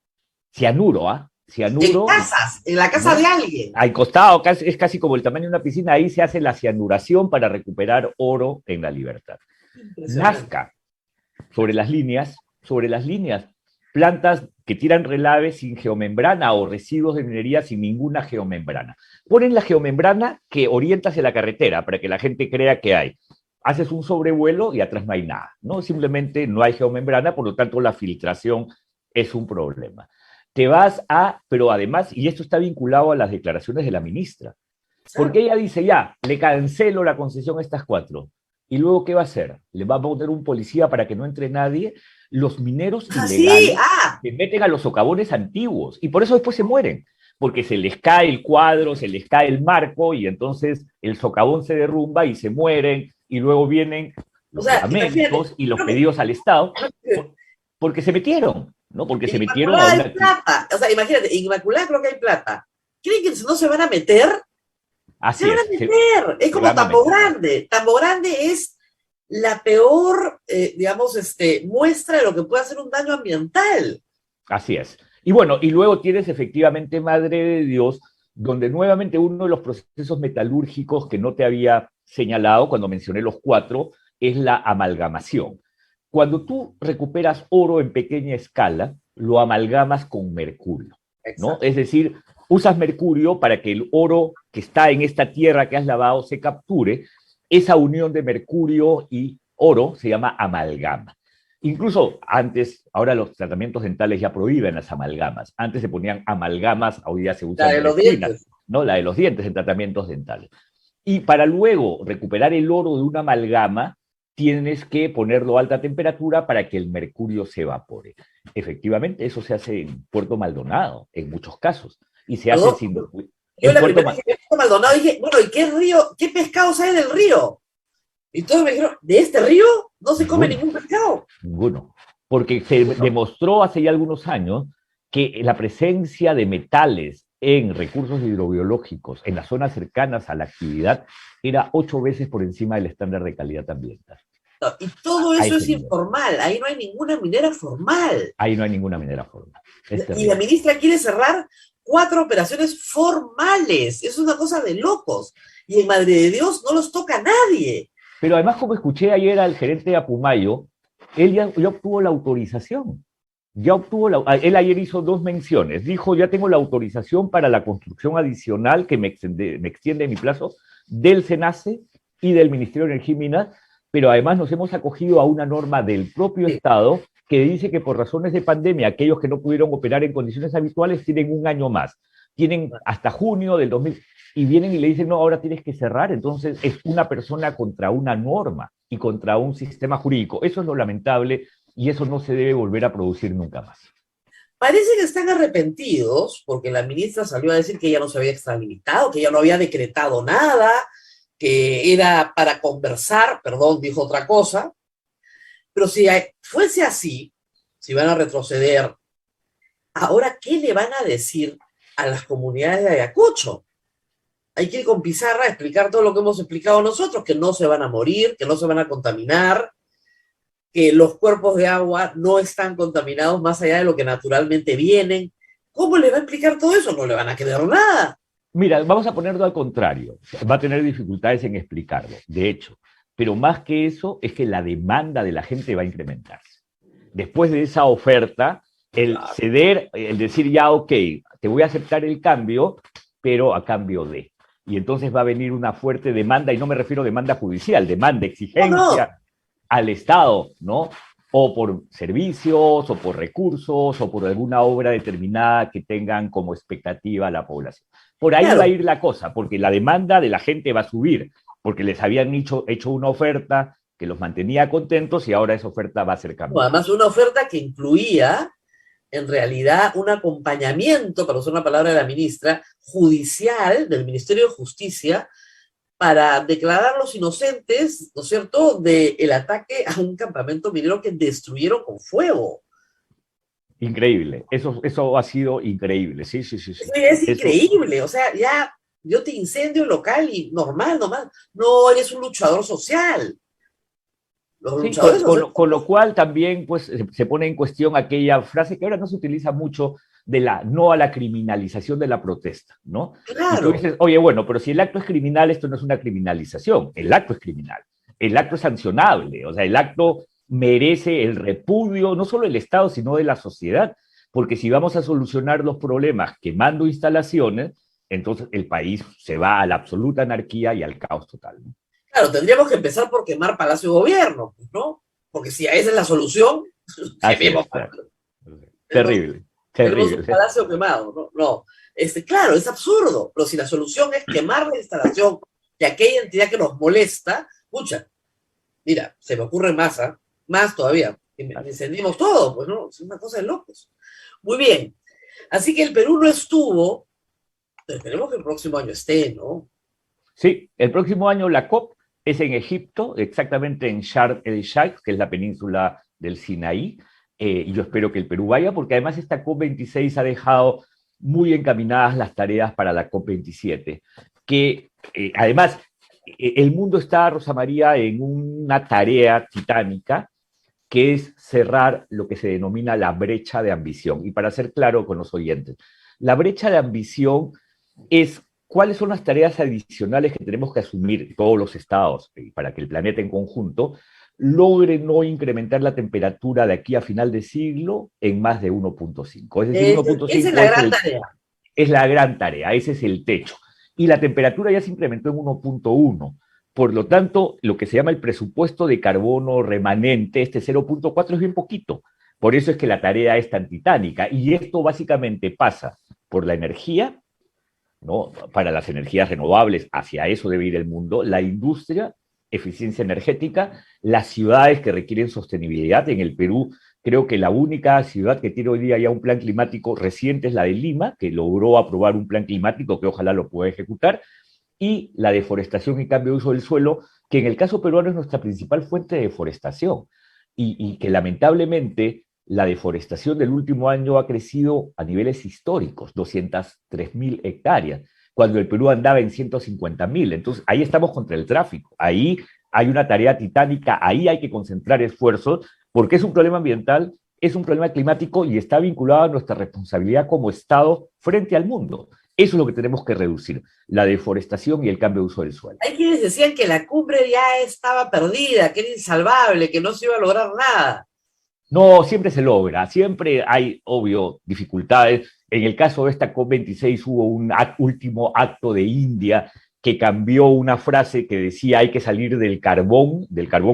Cianuro, ¿ah? Cianuro. En casas, en la casa, ¿no?, de alguien. Al costado, es casi como el tamaño de una piscina, ahí se hace la cianuración para recuperar oro en la Libertad. Nazca, sobre las líneas, plantas que tiran relaves sin geomembrana o residuos de minería sin ninguna geomembrana. Ponen la geomembrana que orienta hacia la carretera para que la gente crea que hay. Haces un sobrevuelo y atrás no hay nada, ¿no? Simplemente no hay geomembrana, por lo tanto la filtración es un problema. Te vas pero además, y esto está vinculado a las declaraciones de la ministra, porque ella dice, ya, le cancelo la concesión a estas 4. ¿Y luego qué va a hacer? ¿Le va a poner un policía para que no entre nadie? Los mineros ilegales se meten a los socavones antiguos y por eso después se mueren, porque se les cae el cuadro, se les cae el marco y entonces el socavón se derrumba y se mueren y luego vienen los lamentos y los pedidos al Estado porque se metieron, ¿no? Porque se metieron a una... plata. O sea, imagínate, en Inmaculada creo que hay plata. ¿Creen que no se van a meter? Así se van a meter. Es como Tambo Grande. Tambo Grande es la peor, muestra de lo que puede hacer un daño ambiental. Así es. Y bueno, y luego tienes efectivamente Madre de Dios, donde nuevamente uno de los procesos metalúrgicos que no te había señalado cuando mencioné los 4 es la amalgamación. Cuando tú recuperas oro en pequeña escala, lo amalgamas con mercurio, ¿no? Es decir, usas mercurio para que el oro que está en esta tierra que has lavado se capture. Esa unión de mercurio y oro se llama amalgama. Incluso antes, ahora los tratamientos dentales ya prohíben las amalgamas. Antes se ponían amalgamas, hoy día se usan la de los dientes, ¿no? La de los dientes en tratamientos dentales. Y para luego recuperar el oro de una amalgama, tienes que ponerlo a alta temperatura para que el mercurio se evapore. Efectivamente, eso se hace en Puerto Maldonado, en muchos casos. Y se hace sin... Yo la primera vez que Puerto Maldonado dije, bueno, ¿y qué río, qué pescados hay del río? Y todos me dijeron, ¿de este río no se come ningún pescado? Ninguno. Porque se demostró hace ya algunos años que la presencia de metales en recursos hidrobiológicos en las zonas cercanas a la actividad era 8 veces por encima del estándar de calidad ambiental. No, y todo eso es informal, ahí no hay ninguna minera formal. Ahí no hay ninguna minera formal. Y la ministra quiere cerrar 4 operaciones formales, es una cosa de locos. Y en Madre de Dios no los toca a nadie. Pero además, como escuché ayer al gerente de Apumayo, Él ya obtuvo la autorización. Él ayer hizo 2 menciones. Dijo, ya tengo la autorización para la construcción adicional que me extiende mi plazo del SENACE y del Ministerio de Energía y Minas, pero además nos hemos acogido a una norma del propio Estado que dice que por razones de pandemia, aquellos que no pudieron operar en condiciones habituales tienen un año más. Tienen hasta junio del 2000, y vienen y le dicen, no, ahora tienes que cerrar. Entonces es una persona contra una norma y contra un sistema jurídico. Eso es lo lamentable y eso no se debe volver a producir nunca más. Parece que están arrepentidos porque la ministra salió a decir que ella no se había extralimitado, que ella no había decretado nada, que era para conversar, perdón, dijo otra cosa. Pero si fuese así, si van a retroceder, ahora, ¿qué le van a decir a las comunidades de Ayacucho? Hay que ir con pizarra a explicar todo lo que hemos explicado nosotros, que no se van a morir, que no se van a contaminar, que los cuerpos de agua no están contaminados más allá de lo que naturalmente vienen. ¿Cómo le va a explicar todo eso? No le van a creer nada. Mira, vamos a ponerlo al contrario. Va a tener dificultades en explicarlo, de hecho. Pero más que eso, es que la demanda de la gente va a incrementarse. Después de esa oferta, el ceder, el decir ya, ok, te voy a aceptar el cambio, pero a cambio de. Y entonces va a venir una fuerte demanda, y no me refiero a demanda judicial, demanda, exigencia al Estado, ¿no? O por servicios, o por recursos, o por alguna obra determinada que tengan como expectativa la población. Por ahí va a ir la cosa, porque la demanda de la gente va a subir, porque les habían hecho una oferta que los mantenía contentos y ahora esa oferta va a ser cambiada. Además, una oferta que incluía, en realidad, un acompañamiento, para usar una palabra de la ministra, judicial, del Ministerio de Justicia, para declararlos inocentes, ¿no es cierto?, del ataque a un campamento minero que destruyeron con fuego. Increíble, eso ha sido increíble, sí. Es increíble, o sea, ya yo te incendio local y normal, no eres un luchador social. Con lo cual también pues, se pone en cuestión aquella frase que ahora no se utiliza mucho de la no a la criminalización de la protesta, ¿no? Claro. Y tú dices, oye, bueno, pero si el acto es criminal, esto no es una criminalización, el acto es criminal, el acto es sancionable, o sea, el acto merece el repudio, no solo del Estado, sino de la sociedad, porque si vamos a solucionar los problemas quemando instalaciones, entonces el país se va a la absoluta anarquía y al caos total, ¿no? Claro, tendríamos que empezar por quemar Palacio de Gobierno, ¿no? Porque si esa es la solución, terrible. Tenemos un palacio quemado, ¿no? Claro, es absurdo, pero si la solución es quemar la instalación de aquella entidad que nos molesta, pucha, mira, se me ocurre más todavía, que encendimos todo, pues, ¿no? Es una cosa de locos. Muy bien, así que el Perú no estuvo, pero esperemos que el próximo año esté, ¿no? Sí, el próximo año la COP es en Egipto, exactamente en Sharm el Sheikh, que es la península del Sinaí, y yo espero que el Perú vaya, porque además esta COP26 ha dejado muy encaminadas las tareas para la COP27, que además el mundo está, Rosa María, en una tarea titánica, que es cerrar lo que se denomina la brecha de ambición. Y para ser claro con los oyentes, la brecha de ambición es cuáles son las tareas adicionales que tenemos que asumir todos los estados para que el planeta en conjunto logre no incrementar la temperatura de aquí a final de siglo en más de 1.5. Es decir, 1.5 esa es la gran tarea. Es la gran tarea, ese es el techo. Y la temperatura ya se incrementó en 1.1. Por lo tanto, lo que se llama el presupuesto de carbono remanente, este 0.4 es bien poquito. Por eso es que la tarea es tan titánica. Y esto básicamente pasa por la energía, ¿no? Para las energías renovables, hacia eso debe ir el mundo, la industria, eficiencia energética, las ciudades que requieren sostenibilidad. En el Perú, creo que la única ciudad que tiene hoy día ya un plan climático reciente es la de Lima, que logró aprobar un plan climático que ojalá lo pueda ejecutar, y la deforestación y cambio de uso del suelo, que en el caso peruano es nuestra principal fuente de deforestación, y que lamentablemente la deforestación del último año ha crecido a niveles históricos, 203.000 hectáreas, cuando el Perú andaba en 150.000. Entonces, ahí estamos contra el tráfico. Ahí hay una tarea titánica, ahí hay que concentrar esfuerzos, porque es un problema ambiental, es un problema climático y está vinculado a nuestra responsabilidad como Estado frente al mundo. Eso es lo que tenemos que reducir, la deforestación y el cambio de uso del suelo. Hay quienes decían que la cumbre ya estaba perdida, que era insalvable, que no se iba a lograr nada. No, siempre se logra, siempre hay, obvio, dificultades. En el caso de esta COP26 hubo un último acto de India que cambió una frase que decía hay que salir del carbón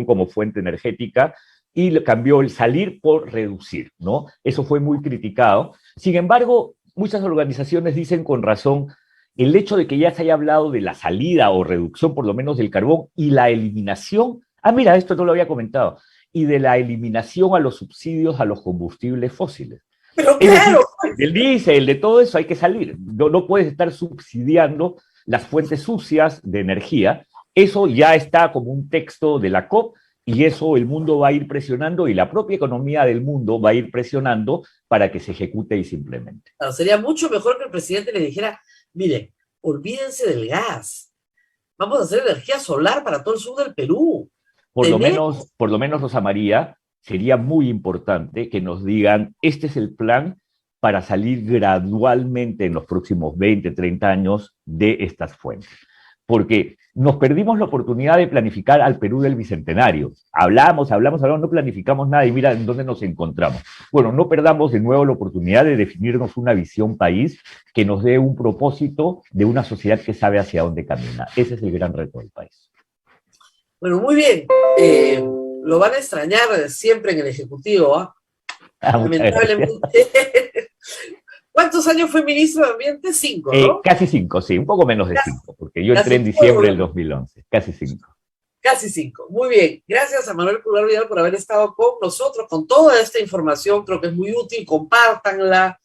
como fuente energética, y cambió el salir por reducir, ¿no? Eso fue muy criticado. Sin embargo, muchas organizaciones dicen con razón el hecho de que ya se haya hablado de la salida o reducción por lo menos del carbón y la eliminación, mira, esto no lo había comentado, y de la eliminación a los subsidios a los combustibles fósiles. Pero claro, es decir, del diésel, de todo eso hay que salir. No puedes estar subsidiando las fuentes sucias de energía. Eso ya está como un texto de la COP, y eso el mundo va a ir presionando, y la propia economía del mundo va a ir presionando para que se ejecute y se implemente. claro, sería mucho mejor que el presidente le dijera, miren, olvídense del gas, vamos a hacer energía solar para todo el sur del Perú. Por lo menos, Rosa María, sería muy importante que nos digan, este es el plan para salir gradualmente en los próximos 20, 30 años de estas fuentes. Porque nos perdimos la oportunidad de planificar al Perú del Bicentenario. Hablamos, no planificamos nada y mira en dónde nos encontramos. Bueno, no perdamos de nuevo la oportunidad de definirnos una visión país que nos dé un propósito de una sociedad que sabe hacia dónde camina. Ese es el gran reto del país. Bueno, muy bien. Lo van a extrañar siempre en el Ejecutivo, ¿ah? Lamentablemente. ¿Cuántos años fue ministro de Ambiente? 5, ¿no? Casi 5, sí, un poco menos de 5, porque yo entré en diciembre del 2011, casi 5. Casi 5, muy bien. Gracias a Manuel Pulgar Vidal por haber estado con nosotros, con toda esta información, creo que es muy útil, compártanla,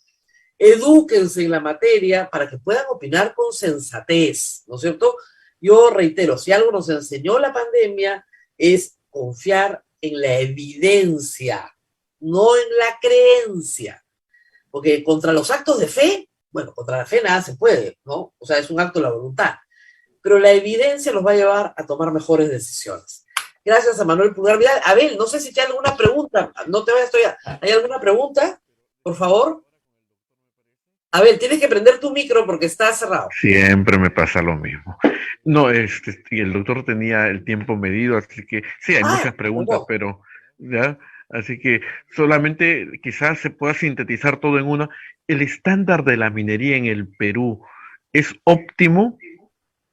edúquense en la materia para que puedan opinar con sensatez, ¿no es cierto? Yo reitero, si algo nos enseñó la pandemia es confiar en la evidencia, no en la creencia. Porque contra los actos de fe, bueno, contra la fe nada se puede, ¿no? O sea, es un acto de la voluntad. Pero la evidencia los va a llevar a tomar mejores decisiones. Gracias a Manuel Pulgar Vidal. Abel, no sé si hay alguna pregunta. No te vayas todavía. ¿Hay alguna pregunta? Por favor. Abel, tienes que prender tu micro porque está cerrado. Siempre me pasa lo mismo. No, y el doctor tenía el tiempo medido, así que sí, hay muchas preguntas, pero ya... Así que solamente quizás se pueda sintetizar todo en una. ¿El estándar de la minería en el Perú es óptimo?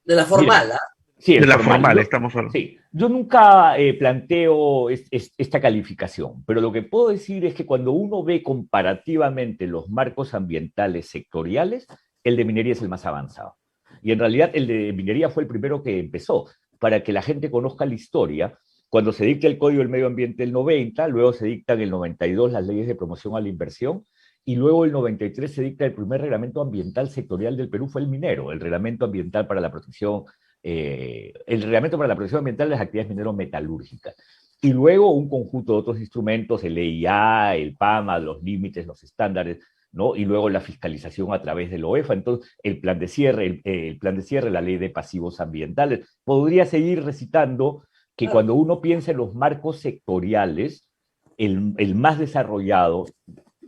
De la formal, ¿ah? Sí, de la formal, estamos hablando. Sí, yo nunca planteo esta calificación, pero lo que puedo decir es que cuando uno ve comparativamente los marcos ambientales sectoriales, el de minería es el más avanzado. Y en realidad el de minería fue el primero que empezó, para que la gente conozca la historia. Cuando se dicta el Código del Medio Ambiente del 90, luego se dictan en el 92 las leyes de promoción a la inversión, y luego en el 93 se dicta el primer reglamento ambiental sectorial del Perú, fue el minero, el reglamento ambiental para la protección, el reglamento para la protección ambiental de las actividades minero-metalúrgicas. Y luego un conjunto de otros instrumentos, el EIA, el PAMA, los límites, los estándares, ¿no? Y luego la fiscalización a través del OEFA. Entonces, el plan de cierre, la ley de pasivos ambientales. Podría seguir recitando que cuando uno piensa en los marcos sectoriales, el más desarrollado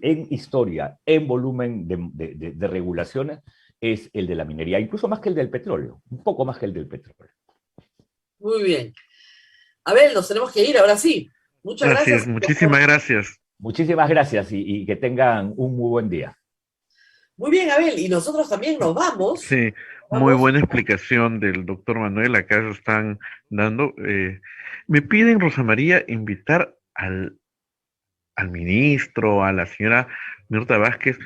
en historia, en volumen de regulaciones, es el de la minería, incluso más que el del petróleo, un poco más que el del petróleo. Muy bien. Abel, nos tenemos que ir, ahora sí. Muchas gracias. Muchísimas gracias. Muchísimas gracias y que tengan un muy buen día. Muy bien, Abel, y nosotros también nos vamos. Sí, muy buena explicación del doctor Manuel, acá se están dando. Me piden, Rosa María, invitar al ministro, a la señora Mirta Vázquez,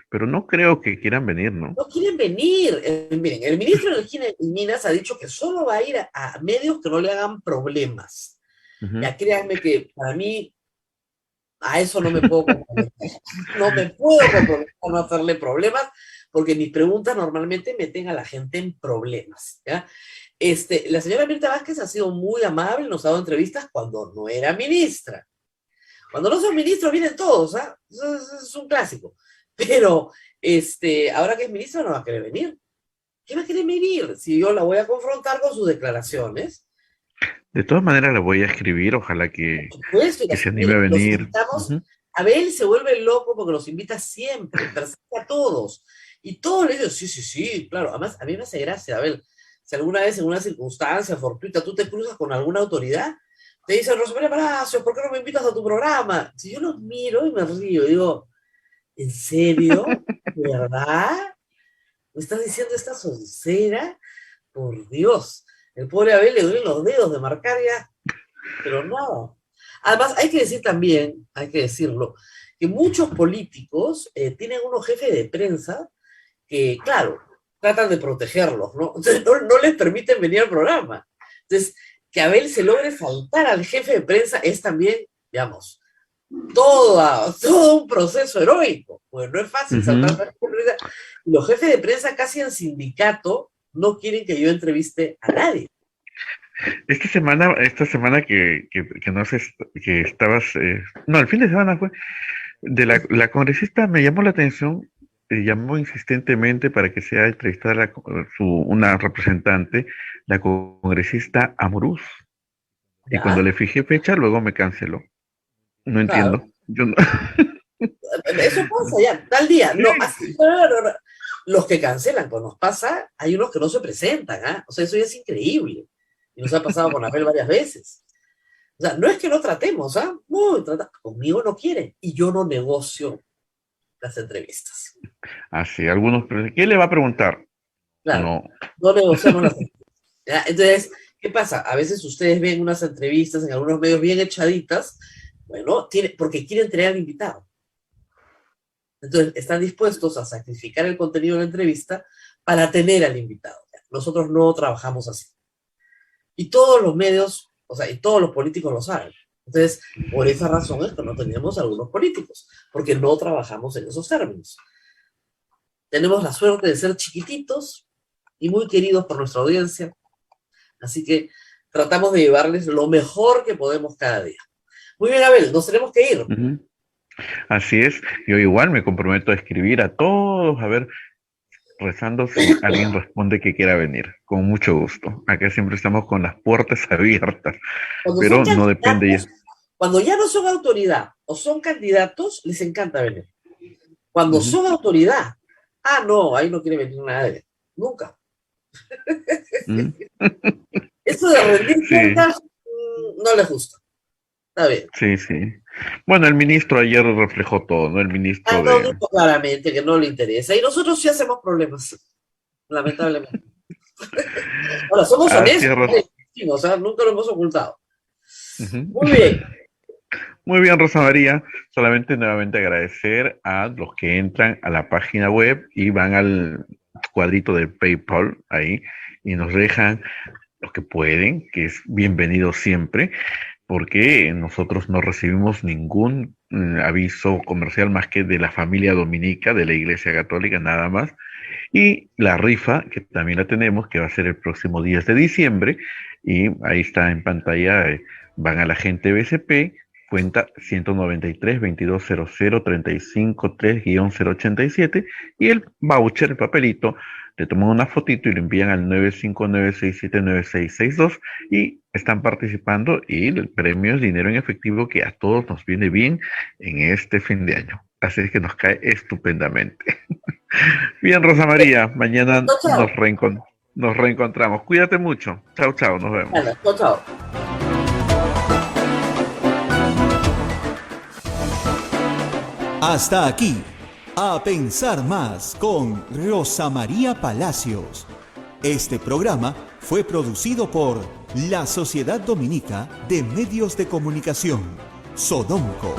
pero no creo que quieran venir, ¿no? No quieren venir. Miren, el ministro de Energía y Minas ha dicho que solo va a ir a medios que no le hagan problemas. Ya créanme que para mí a eso no me puedo comprometer. No me puedo comprometer a no hacerle problemas, porque mis preguntas normalmente meten a la gente en problemas, ¿ya? La señora Mirta Vázquez ha sido muy amable, nos ha dado entrevistas cuando no era ministra. Cuando no son ministros vienen todos, ¿ah? Es un clásico. Pero ahora que es ministra no va a querer venir. ¿Qué va a querer venir si yo la voy a confrontar con sus declaraciones? De todas maneras la voy a escribir, ojalá que se anime a venir. Abel se vuelve loco porque los invita siempre, persigue a todos. Y todos le dicen, sí, sí, sí, claro. Además, a mí me hace gracia, a ver, si alguna vez en una circunstancia fortuita tú te cruzas con alguna autoridad, te dicen, Rosa María Palacios, ¿por qué no me invitas a tu programa? Si yo los miro y me río, digo, ¿en serio? ¿De verdad? ¿Me estás diciendo esta soncera? Por Dios. El pobre Abel le duelen los dedos de marcar ya, pero no. Además, hay que decir también, hay que decirlo, que muchos políticos tienen unos jefes de prensa que, claro, tratan de protegerlos, ¿no? Entonces no les permiten venir al programa. Entonces, que Abel se logre faltar al jefe de prensa es también, digamos, todo un proceso heroico, pues no es fácil saltar al jefe de prensa. Los jefes de prensa casi en sindicato no quieren que yo entreviste a nadie. Esta semana que no sé, que estabas, no, el fin de semana fue, de la congresista me llamó la atención, llamó insistentemente para que sea entrevistada una representante, la congresista Amorús, y ¿Ya? cuando le fijé fecha, luego me canceló. No entiendo. Claro. Yo no. Eso pasa ya, tal día. No, así, no. Los que cancelan, pues nos pasa, hay unos que no se presentan, ¿ah? O sea, eso ya es increíble. Y nos ha pasado con Abel varias veces. O sea, no es que no tratemos, ¿ah? No, conmigo no quieren. Y yo no negocio las entrevistas. Así, algunos, ¿qué le va a preguntar? Claro, No. no negociamos las entrevistas. ¿Ya? Entonces, ¿qué pasa? A veces ustedes ven unas entrevistas en algunos medios bien echaditas, bueno, porque quieren tener al invitado. Entonces, están dispuestos a sacrificar el contenido de la entrevista para tener al invitado. Nosotros no trabajamos así. Y todos los medios, o sea, y todos los políticos lo saben. Entonces, por esa razón es que no tenemos algunos políticos, porque no trabajamos en esos términos. Tenemos la suerte de ser chiquititos y muy queridos por nuestra audiencia, así que tratamos de llevarles lo mejor que podemos cada día. Muy bien, Abel, nos tenemos que ir. Así es, yo igual me comprometo a escribir a todos, a ver, rezando si alguien responde que quiera venir, con mucho gusto. Acá siempre estamos con las puertas abiertas, pero no depende ya. Cuando ya no son autoridad o son candidatos, les encanta venir. Cuando son autoridad, no, ahí no quiere venir nadie, nunca. Eso de rendir cuentas no les gusta. Está bien. Sí, sí. Bueno, el ministro ayer reflejó todo, ¿no? El ministro no dijo claramente que no le interesa. Y nosotros sí hacemos problemas, lamentablemente. Ahora, somos honestos, o sea, nunca lo hemos ocultado. Muy bien. Muy bien, Rosa María. Solamente nuevamente agradecer a los que entran a la página web y van al cuadrito de PayPal ahí y nos dejan lo que pueden, que es bienvenido siempre, porque nosotros no recibimos ningún aviso comercial más que de la familia dominica, de la Iglesia Católica, nada más. Y la rifa, que también la tenemos, que va a ser el próximo 10 de diciembre, y ahí está en pantalla, van a la gente BCP, cuenta 193-2200-353-087, y el voucher, el papelito, le toman una fotito y lo envían al 959679662 y están participando, y el premio es dinero en efectivo que a todos nos viene bien en este fin de año. Así es que nos cae estupendamente. Bien, Rosa María, mañana nos reencontramos. Cuídate mucho. Chao, chao, nos vemos. Chao, chao. Hasta aquí, A Pensar Más con Rosa María Palacios. Este programa fue producido por la Sociedad Dominica de Medios de Comunicación, Sodomco.